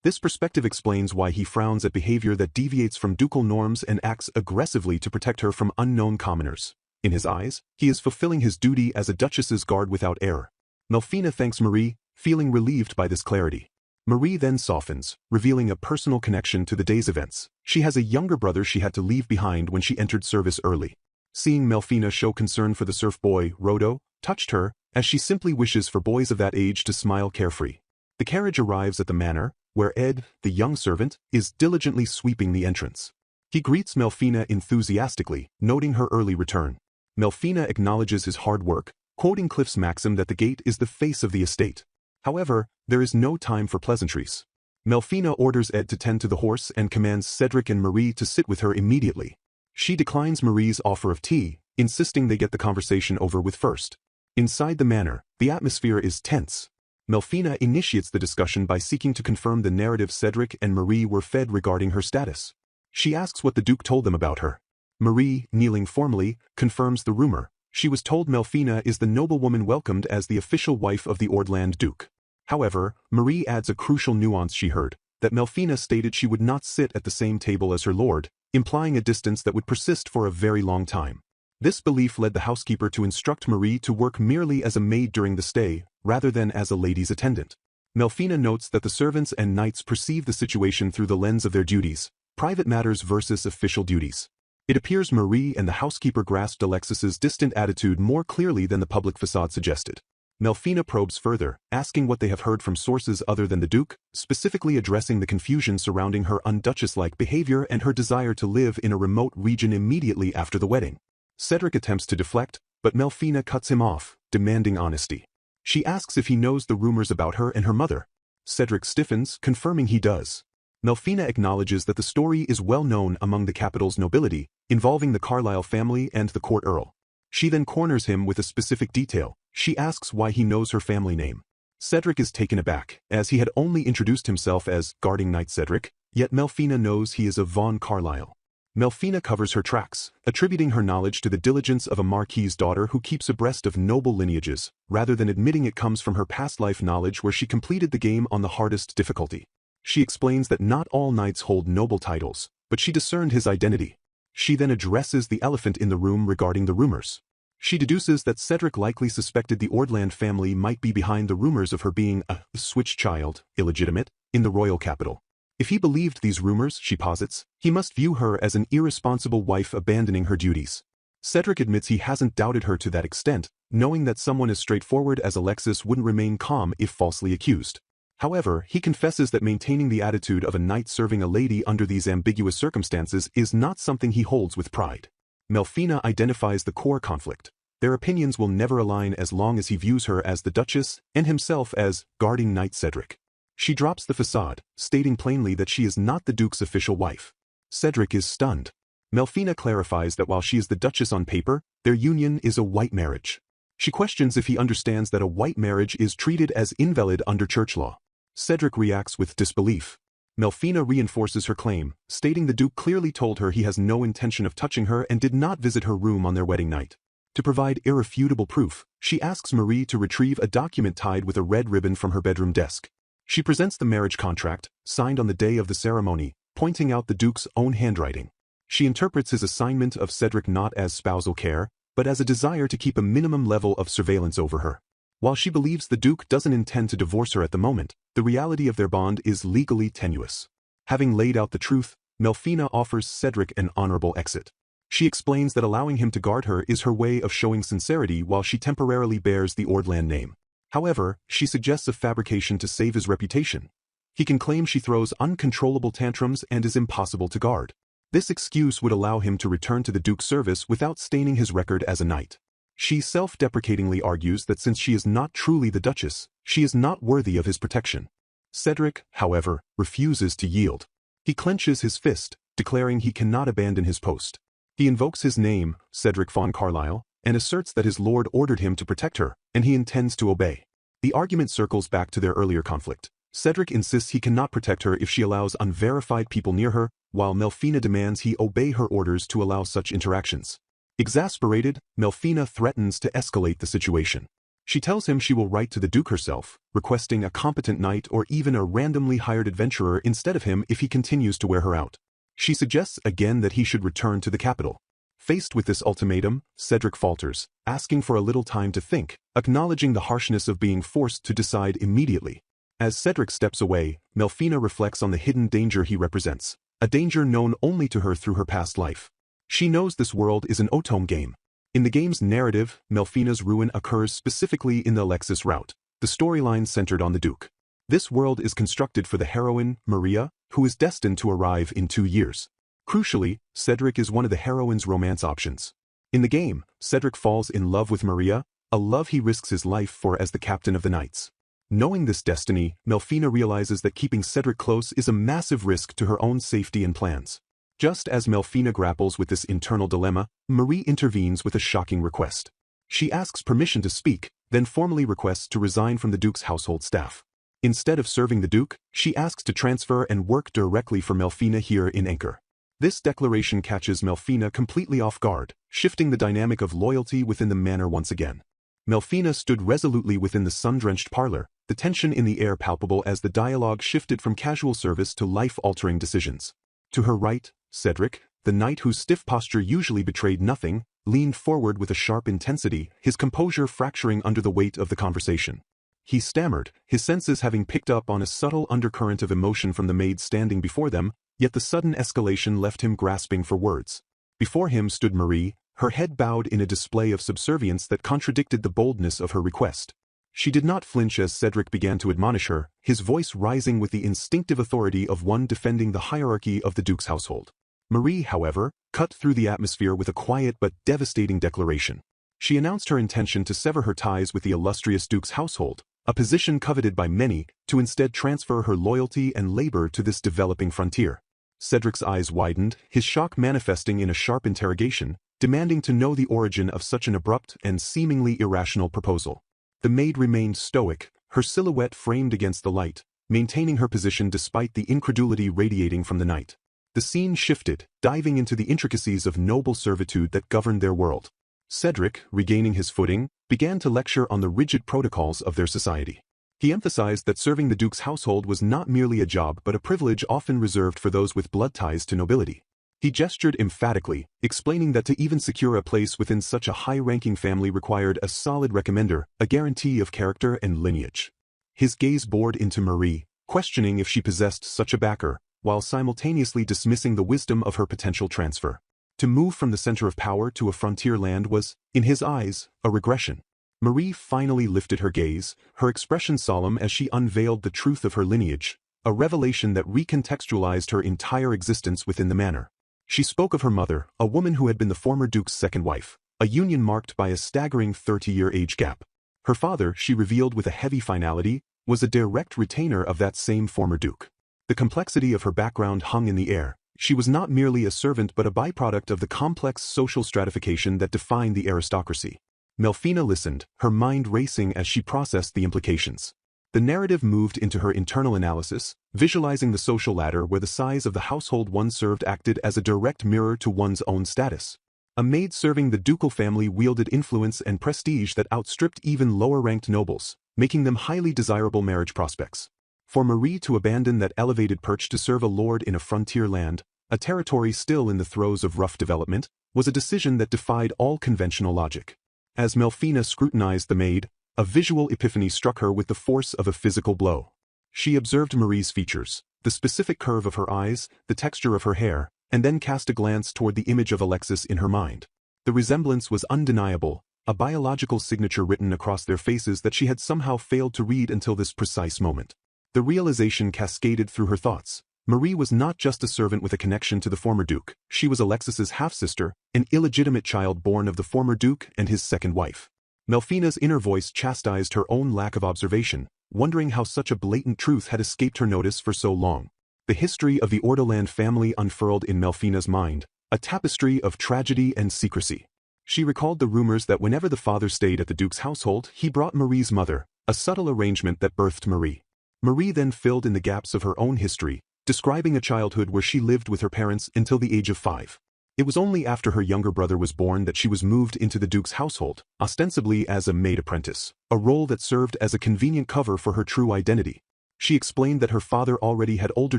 This perspective explains why he frowns at behavior that deviates from ducal norms and acts aggressively to protect her from unknown commoners. In his eyes, he is fulfilling his duty as a duchess's guard without error. Melfina thanks Marie, feeling relieved by this clarity. Marie then softens, revealing a personal connection to the day's events. She has a younger brother she had to leave behind when she entered service early. Seeing Melfina show concern for the serf boy, Rodo, touched her, as she simply wishes for boys of that age to smile carefree. The carriage arrives at the manor, where Ed, the young servant, is diligently sweeping the entrance. He greets Melfina enthusiastically, noting her early return. Melfina acknowledges his hard work, quoting Cliff's maxim that the gate is the face of the estate. However, there is no time for pleasantries. Melfina orders Ed to tend to the horse and commands Cedric and Marie to sit with her immediately. She declines Marie's offer of tea, insisting they get the conversation over with first. Inside the manor, the atmosphere is tense. Melfina initiates the discussion by seeking to confirm the narrative Cedric and Marie were fed regarding her status. She asks what the Duke told them about her. Marie, kneeling formally, confirms the rumor. She was told Melfina is the noblewoman welcomed as the official wife of the Ordland Duke. However, Marie adds a crucial nuance she heard, that Melfina stated she would not sit at the same table as her lord, implying a distance that would persist for a very long time. This belief led the housekeeper to instruct Marie to work merely as a maid during the stay, rather than as a lady's attendant. Melfina notes that the servants and knights perceive the situation through the lens of their duties, private matters versus official duties. It appears Marie and the housekeeper grasped Alexis's distant attitude more clearly than the public facade suggested. Melfina probes further, asking what they have heard from sources other than the Duke, specifically addressing the confusion surrounding her unduchess-like behavior and her desire to live in a remote region immediately after the wedding. Cedric attempts to deflect, but Melfina cuts him off, demanding honesty. She asks if he knows the rumors about her and her mother. Cedric stiffens, confirming he does. Melfina acknowledges that the story is well known among the capital's nobility, involving the Carlisle family and the court earl. She then corners him with a specific detail. She asks why he knows her family name. Cedric is taken aback, as he had only introduced himself as Guarding Knight Cedric, yet Melfina knows he is of Von Carlisle. Melfina covers her tracks, attributing her knowledge to the diligence of a marquis's daughter who keeps abreast of noble lineages, rather than admitting it comes from her past life knowledge where she completed the game on the hardest difficulty. She explains that not all knights hold noble titles, but she discerned his identity. She then addresses the elephant in the room regarding the rumors. She deduces that Cedric likely suspected the Ordland family might be behind the rumors of her being a switch child, illegitimate, in the royal capital. If he believed these rumors, she posits, he must view her as an irresponsible wife abandoning her duties. Cedric admits he hasn't doubted her to that extent, knowing that someone as straightforward as Alexis wouldn't remain calm if falsely accused. However, he confesses that maintaining the attitude of a knight serving a lady under these ambiguous circumstances is not something he holds with pride. Melfina identifies the core conflict. Their opinions will never align as long as he views her as the Duchess and himself as guarding Knight Cedric. She drops the facade, stating plainly that she is not the Duke's official wife. Cedric is stunned. Melfina clarifies that while she is the Duchess on paper, their union is a white marriage. She questions if he understands that a white marriage is treated as invalid under church law. Cedric reacts with disbelief. Melfina reinforces her claim, stating the Duke clearly told her he has no intention of touching her and did not visit her room on their wedding night. To provide irrefutable proof, she asks Marie to retrieve a document tied with a red ribbon from her bedroom desk. She presents the marriage contract, signed on the day of the ceremony, pointing out the Duke's own handwriting. She interprets his assignment of Cedric not as spousal care, but as a desire to keep a minimum level of surveillance over her. While she believes the Duke doesn't intend to divorce her at the moment, the reality of their bond is legally tenuous. Having laid out the truth, Melfina offers Cedric an honorable exit. She explains that allowing him to guard her is her way of showing sincerity while she temporarily bears the Ordland name. However, she suggests a fabrication to save his reputation. He can claim she throws uncontrollable tantrums and is impossible to guard. This excuse would allow him to return to the Duke's service without staining his record as a knight. She self-deprecatingly argues that since she is not truly the Duchess, she is not worthy of his protection. Cedric, however, refuses to yield. He clenches his fist, declaring he cannot abandon his post. He invokes his name, Cedric von Carlisle, and asserts that his lord ordered him to protect her, and he intends to obey. The argument circles back to their earlier conflict. Cedric insists he cannot protect her if she allows unverified people near her, while Melfina demands he obey her orders to allow such interactions. Exasperated, Melfina threatens to escalate the situation. She tells him she will write to the Duke herself, requesting a competent knight or even a randomly hired adventurer instead of him if he continues to wear her out. She suggests again that he should return to the capital. Faced with this ultimatum, Cedric falters, asking for a little time to think, acknowledging the harshness of being forced to decide immediately. As Cedric steps away, Melfina reflects on the hidden danger he represents, a danger known only to her through her past life. She knows this world is an Otome game. In the game's narrative, Melfina's ruin occurs specifically in the Alexis route, the storyline centered on the Duke. This world is constructed for the heroine, Maria, who is destined to arrive in 2 years. Crucially, Cedric is one of the heroine's romance options. In the game, Cedric falls in love with Maria, a love he risks his life for as the captain of the Knights. Knowing this destiny, Melfina realizes that keeping Cedric close is a massive risk to her own safety and plans. Just as Melfina grapples with this internal dilemma, Marie intervenes with a shocking request. She asks permission to speak, then formally requests to resign from the Duke's household staff. Instead of serving the Duke, she asks to transfer and work directly for Melfina here in Anchor. This declaration catches Melfina completely off guard, shifting the dynamic of loyalty within the manor once again. Melfina stood resolutely within the sun-drenched parlor, the tension in the air palpable as the dialogue shifted from casual service to life-altering decisions. To her right, Cedric, the knight whose stiff posture usually betrayed nothing, leaned forward with a sharp intensity, his composure fracturing under the weight of the conversation. He stammered, his senses having picked up on a subtle undercurrent of emotion from the maid standing before them, yet the sudden escalation left him grasping for words. Before him stood Marie, her head bowed in a display of subservience that contradicted the boldness of her request. She did not flinch as Cedric began to admonish her, his voice rising with the instinctive authority of one defending the hierarchy of the Duke's household. Marie, however, cut through the atmosphere with a quiet but devastating declaration. She announced her intention to sever her ties with the illustrious Duke's household, a position coveted by many, to instead transfer her loyalty and labor to this developing frontier. Cedric's eyes widened, his shock manifesting in a sharp interrogation, demanding to know the origin of such an abrupt and seemingly irrational proposal. The maid remained stoic, her silhouette framed against the light, maintaining her position despite the incredulity radiating from the knight. The scene shifted, diving into the intricacies of noble servitude that governed their world. Cedric, regaining his footing, began to lecture on the rigid protocols of their society. He emphasized that serving the Duke's household was not merely a job but a privilege often reserved for those with blood ties to nobility. He gestured emphatically, explaining that to even secure a place within such a high-ranking family required a solid recommender, a guarantee of character and lineage. His gaze bored into Marie, questioning if she possessed such a backer, while simultaneously dismissing the wisdom of her potential transfer. To move from the center of power to a frontier land was, in his eyes, a regression. Marie finally lifted her gaze, her expression solemn as she unveiled the truth of her lineage, a revelation that recontextualized her entire existence within the manor. She spoke of her mother, a woman who had been the former duke's second wife, a union marked by a staggering 30-year age gap. Her father, she revealed with a heavy finality, was a direct retainer of that same former duke. The complexity of her background hung in the air. She was not merely a servant but a byproduct of the complex social stratification that defined the aristocracy. Melfina listened, her mind racing as she processed the implications. The narrative moved into her internal analysis, visualizing the social ladder where the size of the household one served acted as a direct mirror to one's own status. A maid serving the ducal family wielded influence and prestige that outstripped even lower-ranked nobles, making them highly desirable marriage prospects. For Marie to abandon that elevated perch to serve a lord in a frontier land, a territory still in the throes of rough development, was a decision that defied all conventional logic. As Melfina scrutinized the maid, a visual epiphany struck her with the force of a physical blow. She observed Marie's features, the specific curve of her eyes, the texture of her hair, and then cast a glance toward the image of Alexis in her mind. The resemblance was undeniable, a biological signature written across their faces that she had somehow failed to read until this precise moment. The realization cascaded through her thoughts. Marie was not just a servant with a connection to the former duke, she was Alexis's half-sister, an illegitimate child born of the former duke and his second wife. Melfina's inner voice chastised her own lack of observation, wondering how such a blatant truth had escaped her notice for so long. The history of the Ordoland family unfurled in Melfina's mind, a tapestry of tragedy and secrecy. She recalled the rumors that whenever the father stayed at the duke's household, he brought Marie's mother, a subtle arrangement that birthed Marie. Marie then filled in the gaps of her own history, describing a childhood where she lived with her parents until the age of 5. It was only after her younger brother was born that she was moved into the duke's household, ostensibly as a maid apprentice, a role that served as a convenient cover for her true identity. She explained that her father already had older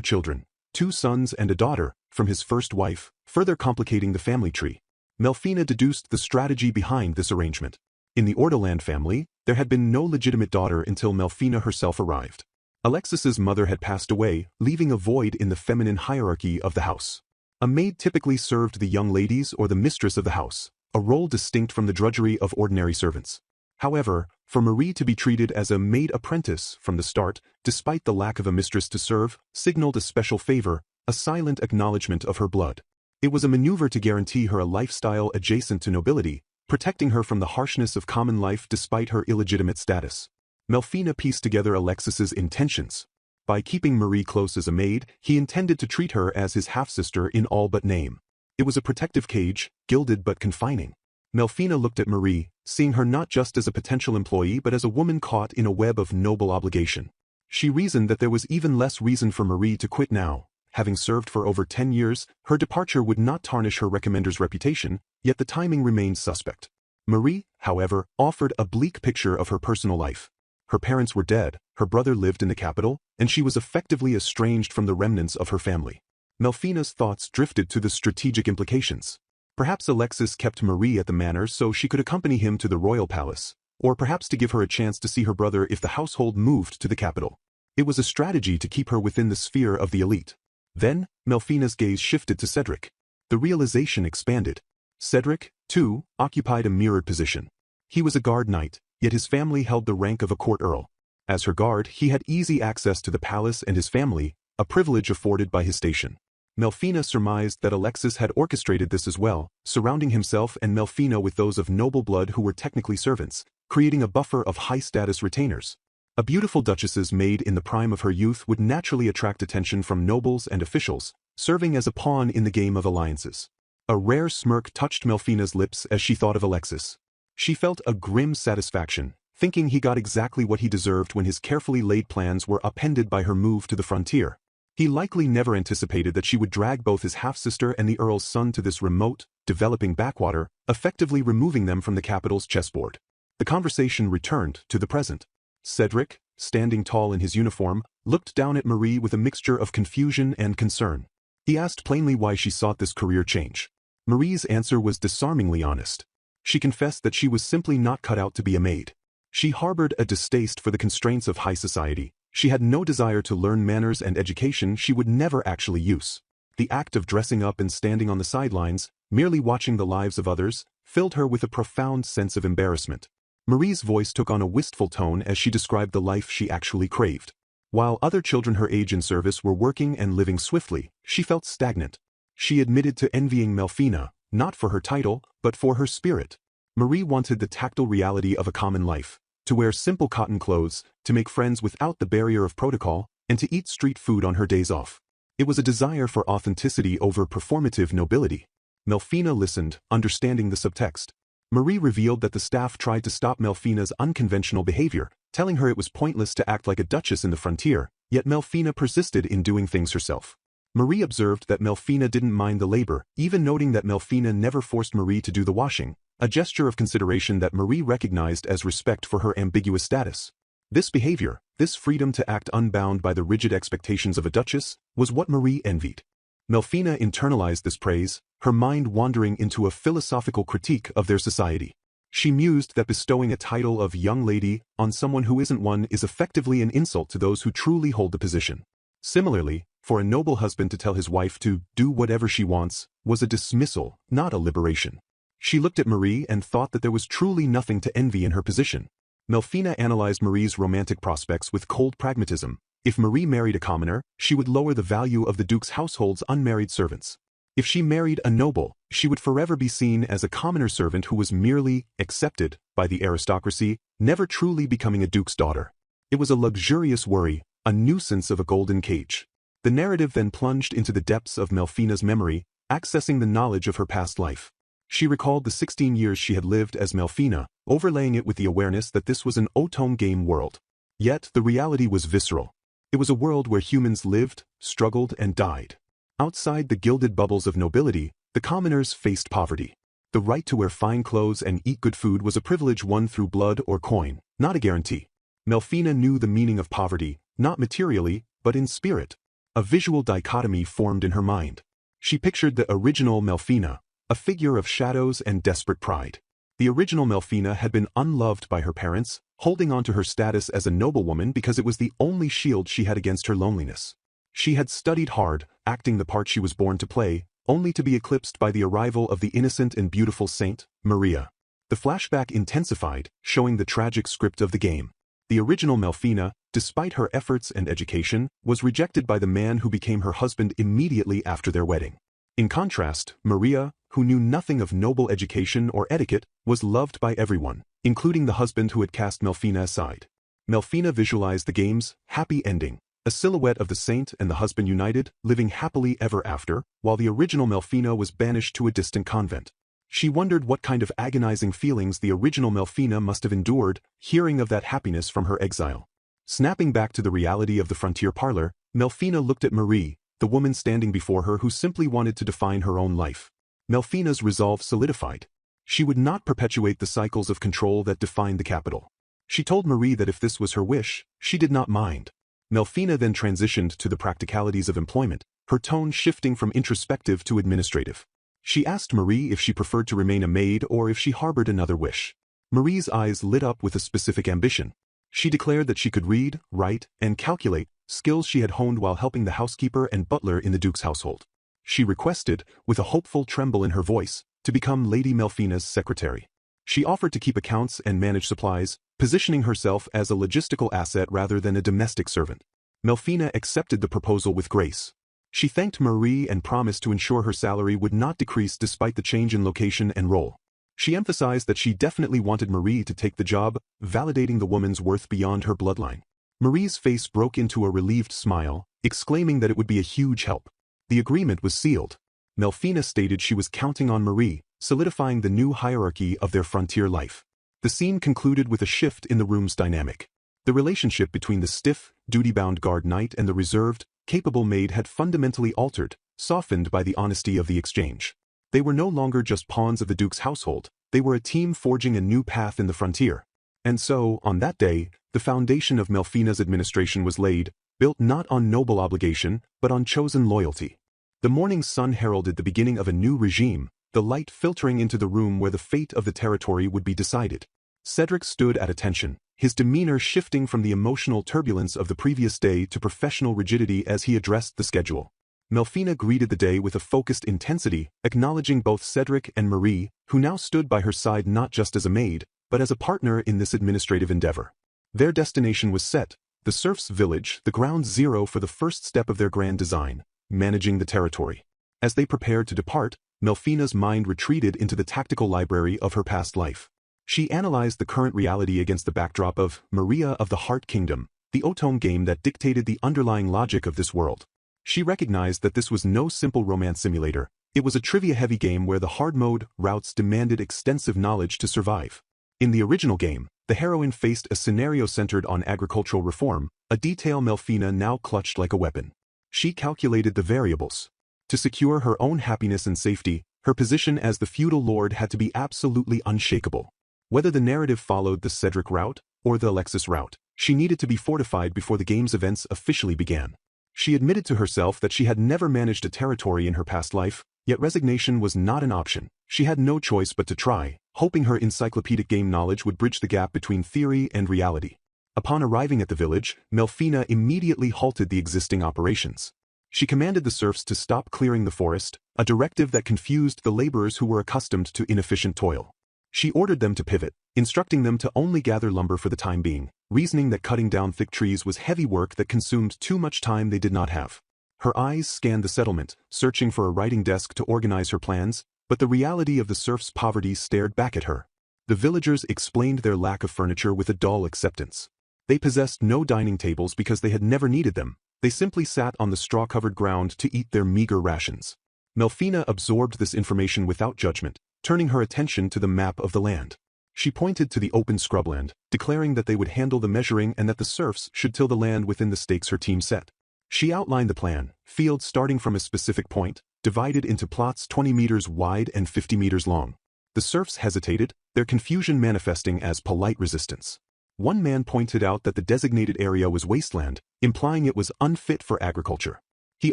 children, 2 sons and a daughter, from his first wife, further complicating the family tree. Melfina deduced the strategy behind this arrangement. In the Ordoland family, there had been no legitimate daughter until Melfina herself arrived. Alexis's mother had passed away, leaving a void in the feminine hierarchy of the house. A maid typically served the young ladies or the mistress of the house, a role distinct from the drudgery of ordinary servants. However, for Marie to be treated as a maid apprentice from the start, despite the lack of a mistress to serve, signaled a special favor, a silent acknowledgement of her blood. It was a maneuver to guarantee her a lifestyle adjacent to nobility, protecting her from the harshness of common life despite her illegitimate status. Melfina pieced together Alexis's intentions. By keeping Marie close as a maid, he intended to treat her as his half-sister in all but name. It was a protective cage, gilded but confining. Melfina looked at Marie, seeing her not just as a potential employee but as a woman caught in a web of noble obligation. She reasoned that there was even less reason for Marie to quit now. Having served for over 10 years, her departure would not tarnish her recommender's reputation, yet the timing remained suspect. Marie, however, offered a bleak picture of her personal life. Her parents were dead, her brother lived in the capital, and she was effectively estranged from the remnants of her family. Melfina's thoughts drifted to the strategic implications. Perhaps Alexis kept Marie at the manor so she could accompany him to the royal palace, or perhaps to give her a chance to see her brother if the household moved to the capital. It was a strategy to keep her within the sphere of the elite. Then, Melfina's gaze shifted to Cedric. The realization expanded. Cedric, too, occupied a mirrored position. He was a guard knight, yet his family held the rank of a court earl. As her guard, he had easy access to the palace and his family, a privilege afforded by his station. Melfina surmised that Alexis had orchestrated this as well, surrounding himself and Melfina with those of noble blood who were technically servants, creating a buffer of high-status retainers. A beautiful duchess's maid in the prime of her youth would naturally attract attention from nobles and officials, serving as a pawn in the game of alliances. A rare smirk touched Melfina's lips as she thought of Alexis. She felt a grim satisfaction, thinking he got exactly what he deserved when his carefully laid plans were upended by her move to the frontier. He likely never anticipated that she would drag both his half-sister and the earl's son to this remote, developing backwater, effectively removing them from the capital's chessboard. The conversation returned to the present. Cedric, standing tall in his uniform, looked down at Marie with a mixture of confusion and concern. He asked plainly why she sought this career change. Marie's answer was disarmingly honest. She confessed that she was simply not cut out to be a maid. She harbored a distaste for the constraints of high society, She had no desire to learn manners and education she would never actually use. The act of dressing up and standing on the sidelines, merely watching the lives of others, filled her with a profound sense of embarrassment. Marie's voice took on a wistful tone as she described the life she actually craved. While other children her age in service were working and living swiftly, she felt stagnant. She admitted to envying Melfina, not for her title, but for her spirit. Marie wanted the tactile reality of a common life, to wear simple cotton clothes, to make friends without the barrier of protocol, and to eat street food on her days off. It was a desire for authenticity over performative nobility. Melfina listened, understanding the subtext. Marie revealed that the staff tried to stop Melfina's unconventional behavior, telling her it was pointless to act like a duchess in the frontier, yet Melfina persisted in doing things herself. Marie observed that Melfina didn't mind the labor, even noting that Melfina never forced Marie to do the washing, a gesture of consideration that Marie recognized as respect for her ambiguous status. This behavior, this freedom to act unbound by the rigid expectations of a duchess, was what Marie envied. Melfina internalized this praise, her mind wandering into a philosophical critique of their society. She mused that bestowing a title of young lady on someone who isn't one is effectively an insult to those who truly hold the position. Similarly, for a noble husband to tell his wife to do whatever she wants was a dismissal, not a liberation. She looked at Marie and thought that there was truly nothing to envy in her position. Melfina analyzed Marie's romantic prospects with cold pragmatism. If Marie married a commoner, she would lower the value of the duke's household's unmarried servants. If she married a noble, she would forever be seen as a commoner servant who was merely accepted by the aristocracy, never truly becoming a duke's daughter. It was a luxurious worry, a nuisance of a golden cage. The narrative then plunged into the depths of Melfina's memory, accessing the knowledge of her past life. She recalled the 16 years she had lived as Melfina, overlaying it with the awareness that this was an Otome game world. Yet the reality was visceral. It was a world where humans lived, struggled, and died. Outside the gilded bubbles of nobility, the commoners faced poverty. The right to wear fine clothes and eat good food was a privilege won through blood or coin, not a guarantee. Melfina knew the meaning of poverty, not materially, but in spirit. A visual dichotomy formed in her mind. She pictured the original Melfina, a figure of shadows and desperate pride. The original Melfina had been unloved by her parents, holding on to her status as a noblewoman because it was the only shield she had against her loneliness. She had studied hard, acting the part she was born to play, only to be eclipsed by the arrival of the innocent and beautiful saint, Maria. The flashback intensified, showing the tragic script of the game. The original Melfina, despite her efforts and education, was rejected by the man who became her husband immediately after their wedding. In contrast, Maria, who knew nothing of noble education or etiquette, was loved by everyone, including the husband who had cast Melfina aside. Melfina visualized the game's happy ending, a silhouette of the saint and the husband united, living happily ever after, while the original Melfina was banished to a distant convent. She wondered what kind of agonizing feelings the original Melfina must have endured, hearing of that happiness from her exile. Snapping back to the reality of the frontier parlor, Melfina looked at Marie, the woman standing before her who simply wanted to define her own life. Melfina's resolve solidified. She would not perpetuate the cycles of control that defined the capital. She told Marie that if this was her wish, she did not mind. Melfina then transitioned to the practicalities of employment, her tone shifting from introspective to administrative. She asked Marie if she preferred to remain a maid or if she harbored another wish. Marie's eyes lit up with a specific ambition. She declared that she could read, write, and calculate, skills she had honed while helping the housekeeper and butler in the duke's household. She requested, with a hopeful tremble in her voice, to become Lady Melfina's secretary. She offered to keep accounts and manage supplies, positioning herself as a logistical asset rather than a domestic servant. Melfina accepted the proposal with grace. She thanked Marie and promised to ensure her salary would not decrease despite the change in location and role. She emphasized that she definitely wanted Marie to take the job, validating the woman's worth beyond her bloodline. Marie's face broke into a relieved smile, exclaiming that it would be a huge help. The agreement was sealed. Melfina stated she was counting on Marie, solidifying the new hierarchy of their frontier life. The scene concluded with a shift in the room's dynamic. The relationship between the stiff, duty-bound guard knight and the reserved, capable maid had fundamentally altered, softened by the honesty of the exchange. They were no longer just pawns of the duke's household, they were a team forging a new path in the frontier. And so, on that day, the foundation of Melfina's administration was laid, built not on noble obligation, but on chosen loyalty. The morning sun heralded the beginning of a new regime, the light filtering into the room where the fate of the territory would be decided. Cedric stood at attention, his demeanor shifting from the emotional turbulence of the previous day to professional rigidity as he addressed the schedule. Melfina greeted the day with a focused intensity, acknowledging both Cedric and Marie, who now stood by her side not just as a maid, but as a partner in this administrative endeavor. Their destination was set, the serfs' village, the ground zero for the first step of their grand design, managing the territory. As they prepared to depart, Melfina's mind retreated into the tactical library of her past life. She analyzed the current reality against the backdrop of Maria of the Heart Kingdom, the Otome game that dictated the underlying logic of this world. She recognized that this was no simple romance simulator, it was a trivia-heavy game where the hard mode routes demanded extensive knowledge to survive. In the original game, the heroine faced a scenario centered on agricultural reform, a detail Melfina now clutched like a weapon. She calculated the variables. To secure her own happiness and safety, her position as the feudal lord had to be absolutely unshakable. Whether the narrative followed the Cedric route or the Alexis route, she needed to be fortified before the game's events officially began. She admitted to herself that she had never managed a territory in her past life, yet resignation was not an option. She had no choice but to try, hoping her encyclopedic game knowledge would bridge the gap between theory and reality. Upon arriving at the village, Melfina immediately halted the existing operations. She commanded the serfs to stop clearing the forest, a directive that confused the laborers who were accustomed to inefficient toil. She ordered them to pivot, instructing them to only gather lumber for the time being, reasoning that cutting down thick trees was heavy work that consumed too much time they did not have. Her eyes scanned the settlement, searching for a writing desk to organize her plans, but the reality of the serfs' poverty stared back at her. The villagers explained their lack of furniture with a dull acceptance. They possessed no dining tables because they had never needed them, they simply sat on the straw-covered ground to eat their meager rations. Melfina absorbed this information without judgment, turning her attention to the map of the land. She pointed to the open scrubland, declaring that they would handle the measuring and that the serfs should till the land within the stakes her team set. She outlined the plan, fields starting from a specific point, divided into plots 20 meters wide and 50 meters long. The serfs hesitated, their confusion manifesting as polite resistance. One man pointed out that the designated area was wasteland, implying it was unfit for agriculture. He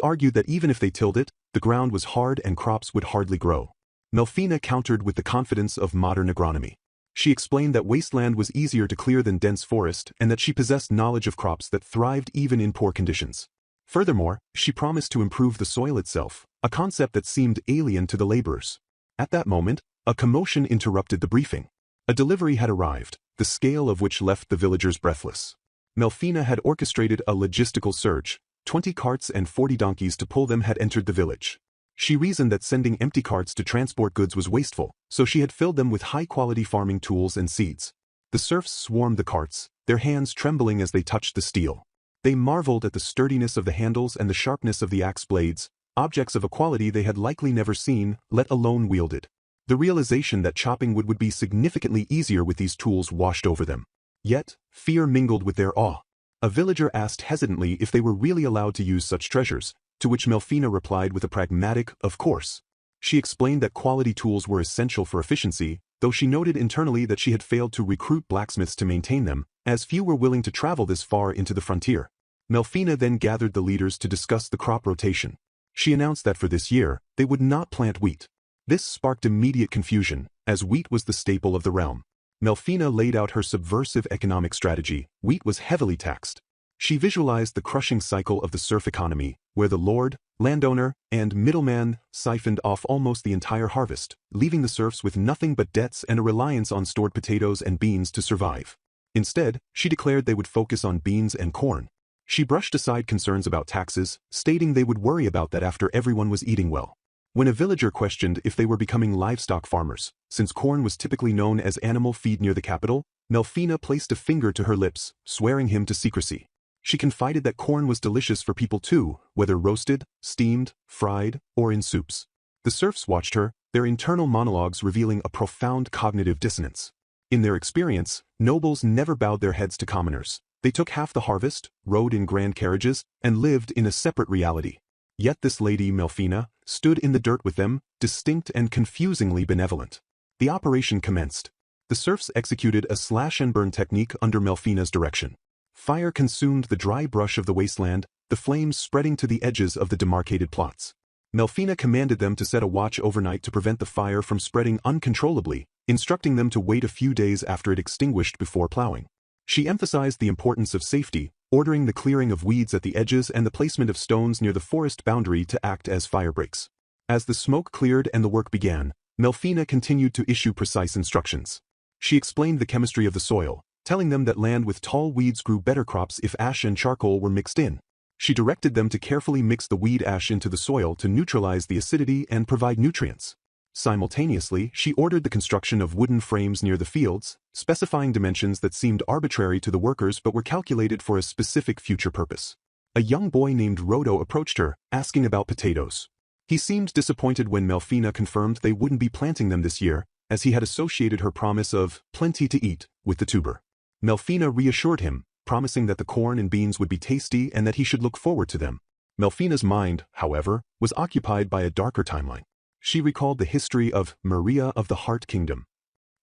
argued that even if they tilled it, the ground was hard and crops would hardly grow. Melfina countered with the confidence of modern agronomy. She explained that wasteland was easier to clear than dense forest and that she possessed knowledge of crops that thrived even in poor conditions. Furthermore, she promised to improve the soil itself, a concept that seemed alien to the laborers. At that moment, a commotion interrupted the briefing. A delivery had arrived, the scale of which left the villagers breathless. Melfina had orchestrated a logistical surge. 20 carts and 40 donkeys to pull them had entered the village. She reasoned that sending empty carts to transport goods was wasteful, so she had filled them with high-quality farming tools and seeds. The serfs swarmed the carts, their hands trembling as they touched the steel. They marveled at the sturdiness of the handles and the sharpness of the axe blades, objects of a quality they had likely never seen, let alone wielded. The realization that chopping wood would be significantly easier with these tools washed over them. Yet, fear mingled with their awe. A villager asked hesitantly if they were really allowed to use such treasures, to which Melfina replied with a pragmatic, "Of course." She explained that quality tools were essential for efficiency, though she noted internally that she had failed to recruit blacksmiths to maintain them, as few were willing to travel this far into the frontier. Melfina then gathered the leaders to discuss the crop rotation. She announced that for this year, they would not plant wheat. This sparked immediate confusion, as wheat was the staple of the realm. Melfina laid out her subversive economic strategy. Wheat was heavily taxed. She visualized the crushing cycle of the serf economy, where the lord, landowner, and middleman siphoned off almost the entire harvest, leaving the serfs with nothing but debts and a reliance on stored potatoes and beans to survive. Instead, she declared they would focus on beans and corn. She brushed aside concerns about taxes, stating they would worry about that after everyone was eating well. When a villager questioned if they were becoming livestock farmers, since corn was typically known as animal feed near the capital, Melfina placed a finger to her lips, swearing him to secrecy. She confided that corn was delicious for people too, whether roasted, steamed, fried, or in soups. The serfs watched her, their internal monologues revealing a profound cognitive dissonance. In their experience, nobles never bowed their heads to commoners. They took half the harvest, rode in grand carriages, and lived in a separate reality. Yet this lady, Melfina, stood in the dirt with them, distinct and confusingly benevolent. The operation commenced. The serfs executed a slash-and-burn technique under Melfina's direction. Fire consumed the dry brush of the wasteland, the flames spreading to the edges of the demarcated plots. Melfina commanded them to set a watch overnight to prevent the fire from spreading uncontrollably, instructing them to wait a few days after it extinguished before plowing. She emphasized the importance of safety, ordering the clearing of weeds at the edges and the placement of stones near the forest boundary to act as fire breaks. As the smoke cleared and the work began, Melfina continued to issue precise instructions. She explained the chemistry of the soil, telling them that land with tall weeds grew better crops if ash and charcoal were mixed in. She directed them to carefully mix the weed ash into the soil to neutralize the acidity and provide nutrients. Simultaneously, she ordered the construction of wooden frames near the fields, specifying dimensions that seemed arbitrary to the workers but were calculated for a specific future purpose. A young boy named Rodo approached her, asking about potatoes. He seemed disappointed when Melfina confirmed they wouldn't be planting them this year, as he had associated her promise of plenty to eat with the tuber. Melfina reassured him, promising that the corn and beans would be tasty and that he should look forward to them. Melfina's mind, however, was occupied by a darker timeline. She recalled the history of Maria of the Heart Kingdom.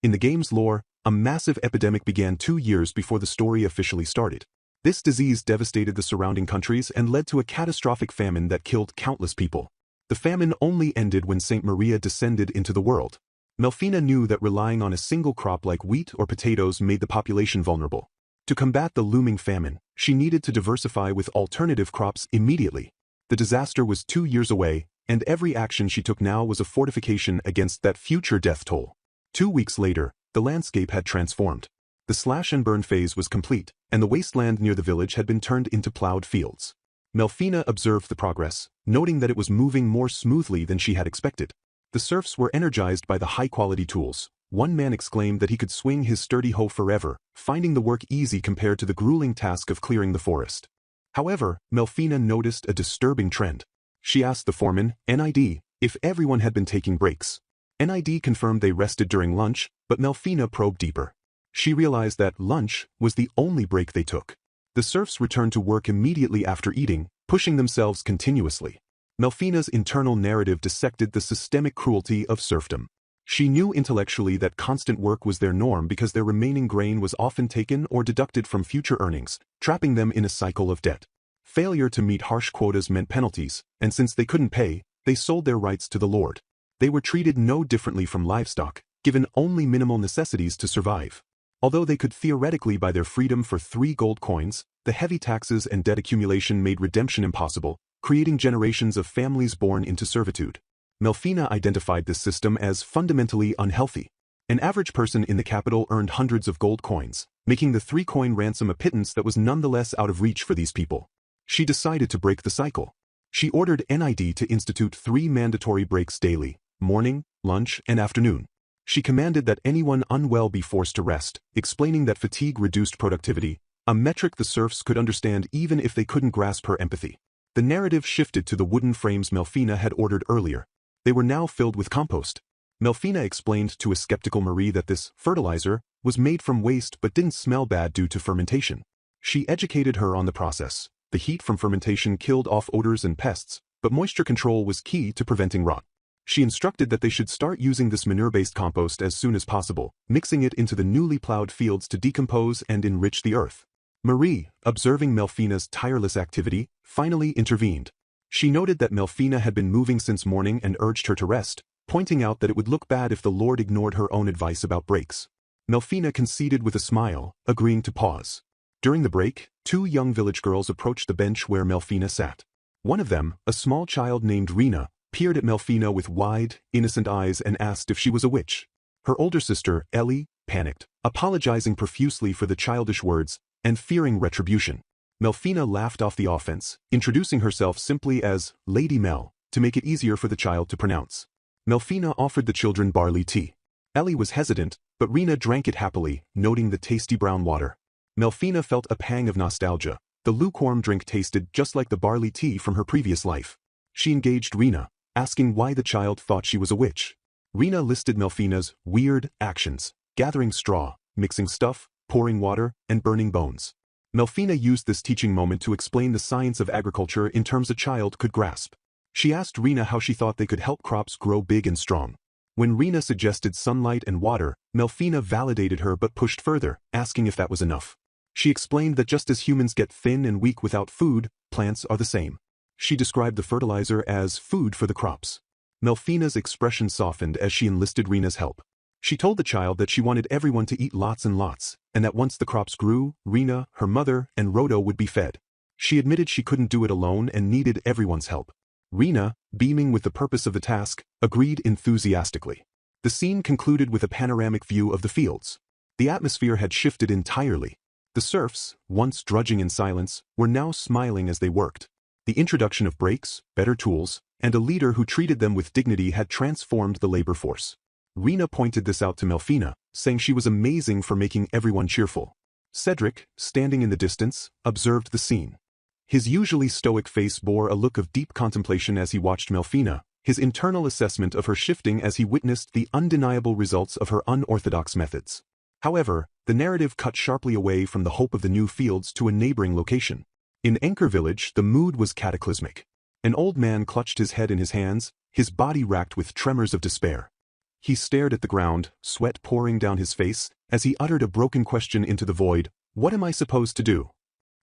In the game's lore, a massive epidemic began 2 years before the story officially started. This disease devastated the surrounding countries and led to a catastrophic famine that killed countless people. The famine only ended when Saint Maria descended into the world. Melfina knew that relying on a single crop like wheat or potatoes made the population vulnerable. To combat the looming famine, she needed to diversify with alternative crops immediately. The disaster was 2 years away, and every action she took now was a fortification against that future death toll. 2 weeks later, the landscape had transformed. The slash-and-burn phase was complete, and the wasteland near the village had been turned into plowed fields. Melfina observed the progress, noting that it was moving more smoothly than she had expected. The serfs were energized by the high-quality tools. One man exclaimed that he could swing his sturdy hoe forever, finding the work easy compared to the grueling task of clearing the forest. However, Melfina noticed a disturbing trend. She asked the foreman, NID, if everyone had been taking breaks. NID confirmed they rested during lunch, but Melfina probed deeper. She realized that lunch was the only break they took. The serfs returned to work immediately after eating, pushing themselves continuously. Melfina's internal narrative dissected the systemic cruelty of serfdom. She knew intellectually that constant work was their norm because their remaining grain was often taken or deducted from future earnings, trapping them in a cycle of debt. Failure to meet harsh quotas meant penalties, and since they couldn't pay, they sold their rights to the lord. They were treated no differently from livestock, given only minimal necessities to survive. Although they could theoretically buy their freedom for 3 gold coins, the heavy taxes and debt accumulation made redemption impossible, creating generations of families born into servitude. Melfina identified this system as fundamentally unhealthy. An average person in the capital earned hundreds of gold coins, making the 3-coin ransom a pittance that was nonetheless out of reach for these people. She decided to break the cycle. She ordered NID to institute 3 mandatory breaks daily, morning, lunch, and afternoon. She commanded that anyone unwell be forced to rest, explaining that fatigue reduced productivity, a metric the serfs could understand even if they couldn't grasp her empathy. The narrative shifted to the wooden frames Melfina had ordered earlier. They were now filled with compost. Melfina explained to a skeptical Marie that this fertilizer was made from waste but didn't smell bad due to fermentation. She educated her on the process. The heat from fermentation killed off odors and pests, but moisture control was key to preventing rot. She instructed that they should start using this manure-based compost as soon as possible, mixing it into the newly plowed fields to decompose and enrich the earth. Marie, observing Melfina's tireless activity, finally intervened. She noted that Melfina had been moving since morning and urged her to rest, pointing out that it would look bad if the Lord ignored her own advice about breaks. Melfina conceded with a smile, agreeing to pause. During the break, 2 young village girls approached the bench where Melfina sat. One of them, a small child named Rena, peered at Melfina with wide, innocent eyes and asked if she was a witch. Her older sister, Ellie, panicked, apologizing profusely for the childish words and fearing retribution. Melfina laughed off the offense, introducing herself simply as Lady Mel, to make it easier for the child to pronounce. Melfina offered the children barley tea. Ellie was hesitant, but Rena drank it happily, noting the tasty brown water. Melfina felt a pang of nostalgia. The lukewarm drink tasted just like the barley tea from her previous life. She engaged Rena, asking why the child thought she was a witch. Rena listed Melfina's weird actions, gathering straw, mixing stuff, pouring water, and burning bones. Melfina used this teaching moment to explain the science of agriculture in terms a child could grasp. She asked Rena how she thought they could help crops grow big and strong. When Rena suggested sunlight and water, Melfina validated her but pushed further, asking if that was enough. She explained that just as humans get thin and weak without food, plants are the same. She described the fertilizer as food for the crops. Melfina's expression softened as she enlisted Rena's help. She told the child that she wanted everyone to eat lots and lots, and that once the crops grew, Rena, her mother, and Roto would be fed. She admitted she couldn't do it alone and needed everyone's help. Rena, beaming with the purpose of the task, agreed enthusiastically. The scene concluded with a panoramic view of the fields. The atmosphere had shifted entirely. The serfs, once drudging in silence, were now smiling as they worked. The introduction of breaks, better tools, and a leader who treated them with dignity had transformed the labor force. Rena pointed this out to Melfina, saying she was amazing for making everyone cheerful. Cedric, standing in the distance, observed the scene. His usually stoic face bore a look of deep contemplation as he watched Melfina, his internal assessment of her shifting as he witnessed the undeniable results of her unorthodox methods. However, the narrative cut sharply away from the hope of the new fields to a neighboring location. In Anchor Village, the mood was cataclysmic. An old man clutched his head in his hands, his body racked with tremors of despair. He stared at the ground, sweat pouring down his face, as he uttered a broken question into the void, "What am I supposed to do?"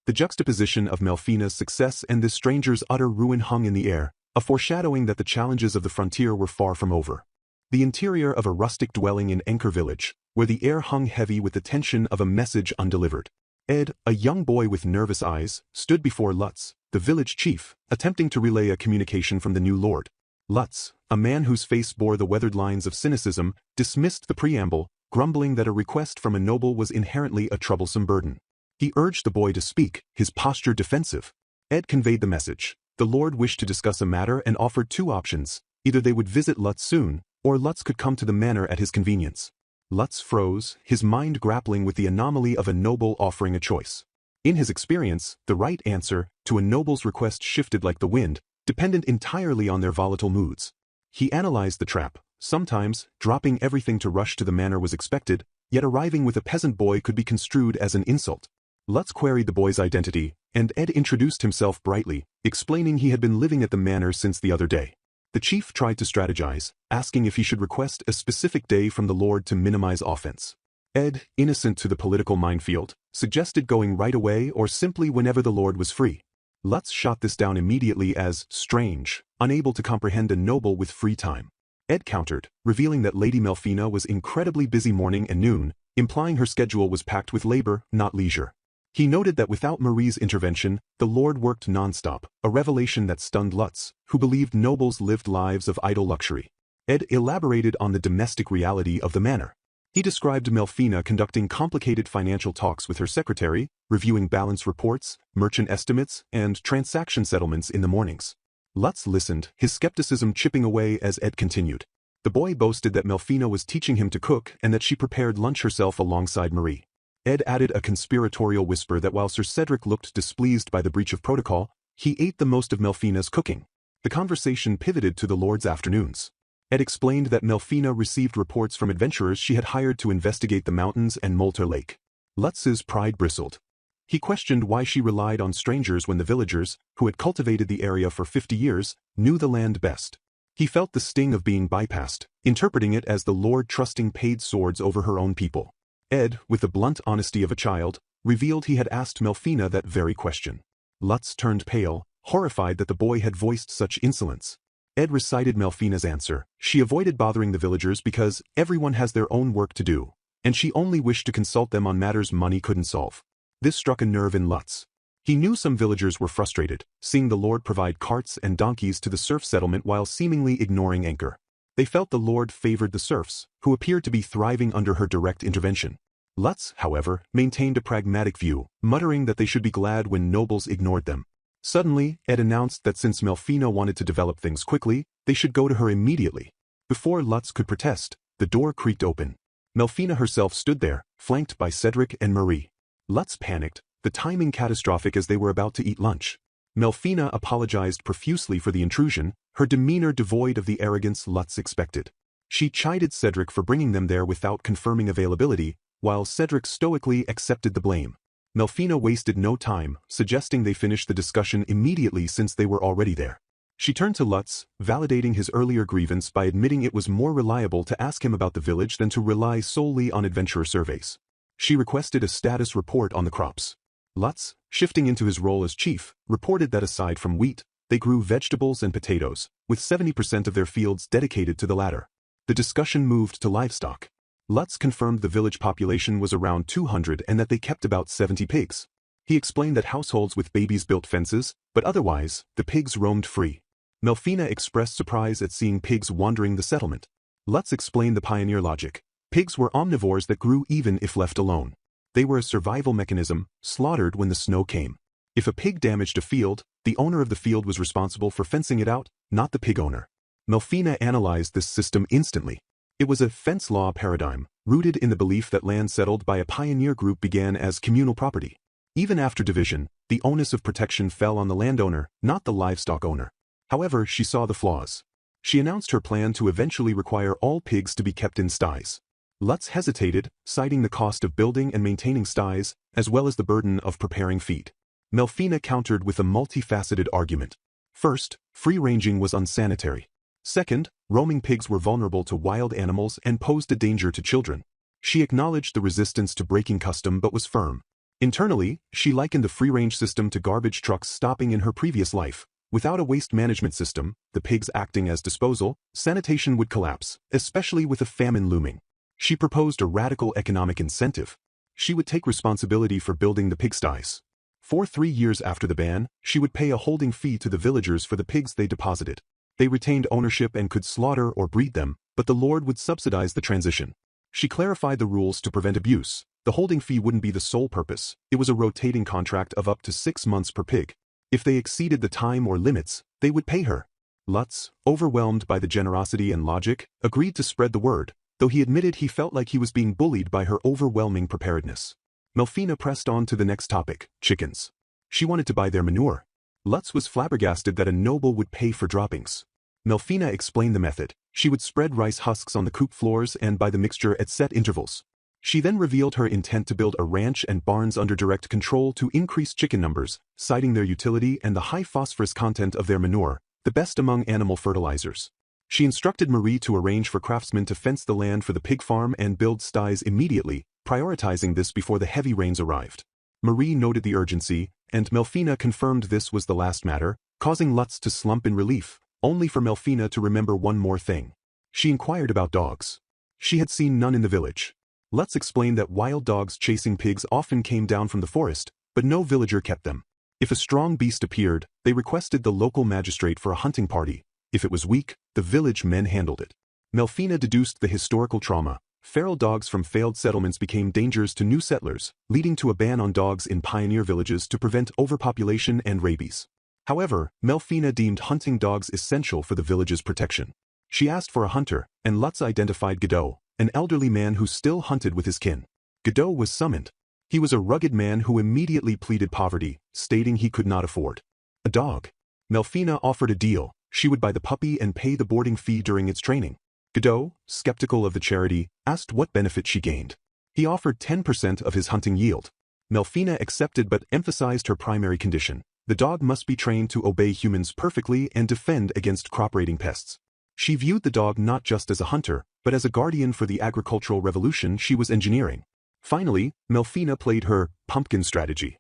The juxtaposition of Melfina's success and this stranger's utter ruin hung in the air, a foreshadowing that the challenges of the frontier were far from over. The interior of a rustic dwelling in Anchor Village, where the air hung heavy with the tension of a message undelivered. Ed, a young boy with nervous eyes, stood before Lutz, the village chief, attempting to relay a communication from the new lord. Lutz, a man whose face bore the weathered lines of cynicism, dismissed the preamble, grumbling that a request from a noble was inherently a troublesome burden. He urged the boy to speak, his posture defensive. Ed conveyed the message. The lord wished to discuss a matter and offered two options. Either they would visit Lutz soon, or Lutz could come to the manor at his convenience. Lutz froze, his mind grappling with the anomaly of a noble offering a choice. In his experience, the right answer to a noble's request shifted like the wind, dependent entirely on their volatile moods. He analyzed the trap. Sometimes, dropping everything to rush to the manor was expected, yet arriving with a peasant boy could be construed as an insult. Lutz queried the boy's identity, and Ed introduced himself brightly, explaining he had been living at the manor since the other day. The chief tried to strategize, asking if he should request a specific day from the lord to minimize offense. Ed, innocent to the political minefield, suggested going right away or simply whenever the lord was free. Lutz shot this down immediately as strange, unable to comprehend a noble with free time. Ed countered, revealing that Lady Melfina was incredibly busy morning and noon, implying her schedule was packed with labor, not leisure. He noted that without Marie's intervention, the lord worked nonstop, a revelation that stunned Lutz, who believed nobles lived lives of idle luxury. Ed elaborated on the domestic reality of the manor. He described Melfina conducting complicated financial talks with her secretary, reviewing balance reports, merchant estimates, and transaction settlements in the mornings. Lutz listened, his skepticism chipping away as Ed continued. The boy boasted that Melfina was teaching him to cook and that she prepared lunch herself alongside Marie. Ed added a conspiratorial whisper that while Sir Cedric looked displeased by the breach of protocol, he ate the most of Melfina's cooking. The conversation pivoted to the lord's afternoons. Ed explained that Melfina received reports from adventurers she had hired to investigate the mountains and Molter Lake. Lutz's pride bristled. He questioned why she relied on strangers when the villagers, who had cultivated the area for 50 years, knew the land best. He felt the sting of being bypassed, interpreting it as the lord trusting paid swords over her own people. Ed, with the blunt honesty of a child, revealed he had asked Melfina that very question. Lutz turned pale, horrified that the boy had voiced such insolence. Ed recited Melfina's answer. She avoided bothering the villagers because everyone has their own work to do, and she only wished to consult them on matters money couldn't solve. This struck a nerve in Lutz. He knew some villagers were frustrated, seeing the lord provide carts and donkeys to the serf settlement while seemingly ignoring Anchor. They felt the lord favored the serfs, who appeared to be thriving under her direct intervention. Lutz, however, maintained a pragmatic view, muttering that they should be glad when nobles ignored them. Suddenly, Ed announced that since Melfina wanted to develop things quickly, they should go to her immediately. Before Lutz could protest, the door creaked open. Melfina herself stood there, flanked by Cedric and Marie. Lutz panicked, the timing catastrophic as they were about to eat lunch. Melfina apologized profusely for the intrusion, her demeanor devoid of the arrogance Lutz expected. She chided Cedric for bringing them there without confirming availability, while Cedric stoically accepted the blame. Melfina wasted no time, suggesting they finish the discussion immediately since they were already there. She turned to Lutz, validating his earlier grievance by admitting it was more reliable to ask him about the village than to rely solely on adventurer surveys. She requested a status report on the crops. Lutz, shifting into his role as chief, reported that aside from wheat, they grew vegetables and potatoes, with 70% of their fields dedicated to the latter. The discussion moved to livestock. Lutz confirmed the village population was around 200 and that they kept about 70 pigs. He explained that households with babies built fences, but otherwise, the pigs roamed free. Melfina expressed surprise at seeing pigs wandering the settlement. Lutz explained the pioneer logic. Pigs were omnivores that grew even if left alone. They were a survival mechanism, slaughtered when the snow came. If a pig damaged a field, the owner of the field was responsible for fencing it out, not the pig owner. Melfina analyzed this system instantly. It was a fence law paradigm, rooted in the belief that land settled by a pioneer group began as communal property. Even after division, the onus of protection fell on the landowner, not the livestock owner. However, she saw the flaws. She announced her plan to eventually require all pigs to be kept in sties. Lutz hesitated, citing the cost of building and maintaining sties, as well as the burden of preparing feed. Melfina countered with a multifaceted argument. First, free-ranging was unsanitary. Second, roaming pigs were vulnerable to wild animals and posed a danger to children. She acknowledged the resistance to breaking custom but was firm. Internally, she likened the free-range system to garbage trucks stopping in her previous life. Without a waste management system, the pigs acting as disposal, sanitation would collapse, especially with a famine looming. She proposed a radical economic incentive. She would take responsibility for building the pigsties. For 3 years after the ban, she would pay a holding fee to the villagers for the pigs they deposited. They retained ownership and could slaughter or breed them, but the lord would subsidize the transition. She clarified the rules to prevent abuse. The holding fee wouldn't be the sole purpose. It was a rotating contract of up to 6 months per pig. If they exceeded the time or limits, they would pay her. Lutz, overwhelmed by the generosity and logic, agreed to spread the word, though he admitted he felt like he was being bullied by her overwhelming preparedness. Melfina pressed on to the next topic, chickens. She wanted to buy their manure. Lutz was flabbergasted that a noble would pay for droppings. Melfina explained the method. She would spread rice husks on the coop floors and buy the mixture at set intervals. She then revealed her intent to build a ranch and barns under direct control to increase chicken numbers, citing their utility and the high phosphorus content of their manure, the best among animal fertilizers. She instructed Marie to arrange for craftsmen to fence the land for the pig farm and build sties immediately, prioritizing this before the heavy rains arrived. Marie noted the urgency, and Melfina confirmed this was the last matter, causing Lutz to slump in relief, only for Melfina to remember one more thing. She inquired about dogs. She had seen none in the village. Lutz explained that wild dogs chasing pigs often came down from the forest, but no villager kept them. If a strong beast appeared, they requested the local magistrate for a hunting party. If it was weak, the village men handled it. Melfina deduced the historical trauma. Feral dogs from failed settlements became dangers to new settlers, leading to a ban on dogs in pioneer villages to prevent overpopulation and rabies. However, Melfina deemed hunting dogs essential for the village's protection. She asked for a hunter, and Lutz identified Godot, an elderly man who still hunted with his kin. Godot was summoned. He was a rugged man who immediately pleaded poverty, stating he could not afford a dog. Melfina offered a deal. She would buy the puppy and pay the boarding fee during its training. Godot, skeptical of the charity, asked what benefit she gained. He offered 10% of his hunting yield. Melfina accepted but emphasized her primary condition. The dog must be trained to obey humans perfectly and defend against crop-raiding pests. She viewed the dog not just as a hunter, but as a guardian for the agricultural revolution she was engineering. Finally, Melfina played her pumpkin strategy.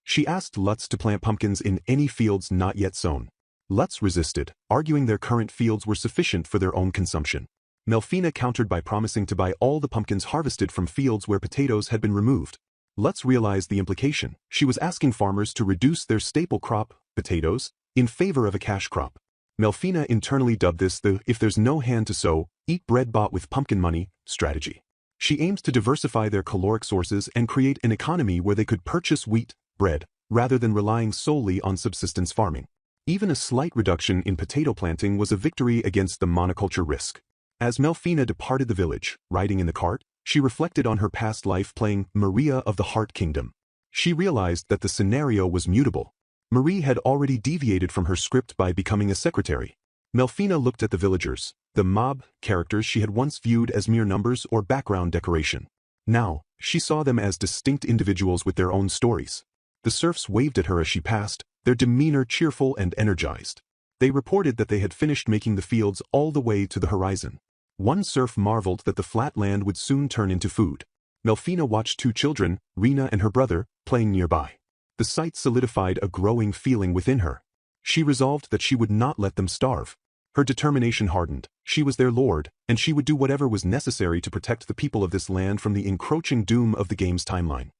She asked Lutz to plant pumpkins in any fields not yet sown. Lutz resisted, arguing their current fields were sufficient for their own consumption. Melfina countered by promising to buy all the pumpkins harvested from fields where potatoes had been removed. Lutz realized the implication. She was asking farmers to reduce their staple crop, potatoes, in favor of a cash crop. Melfina internally dubbed this the "if there's no hand to sow, eat bread bought with pumpkin money" strategy. She aimed to diversify their caloric sources and create an economy where they could purchase wheat, bread, rather than relying solely on subsistence farming. Even a slight reduction in potato planting was a victory against the monoculture risk. As Melfina departed the village, riding in the cart, she reflected on her past life playing Maria of the Heart Kingdom. She realized that the scenario was mutable. Marie had already deviated from her script by becoming a secretary. Melfina looked at the villagers, the mob characters she had once viewed as mere numbers or background decoration. Now, she saw them as distinct individuals with their own stories. The serfs waved at her as she passed, their demeanor cheerful and energized. They reported that they had finished making the fields all the way to the horizon. One serf marveled that the flat land would soon turn into food. Melfina watched 2 children, Rena and her brother, playing nearby. The sight solidified a growing feeling within her. She resolved that she would not let them starve. Her determination hardened. She was their lord, and she would do whatever was necessary to protect the people of this land from the encroaching doom of the game's timeline.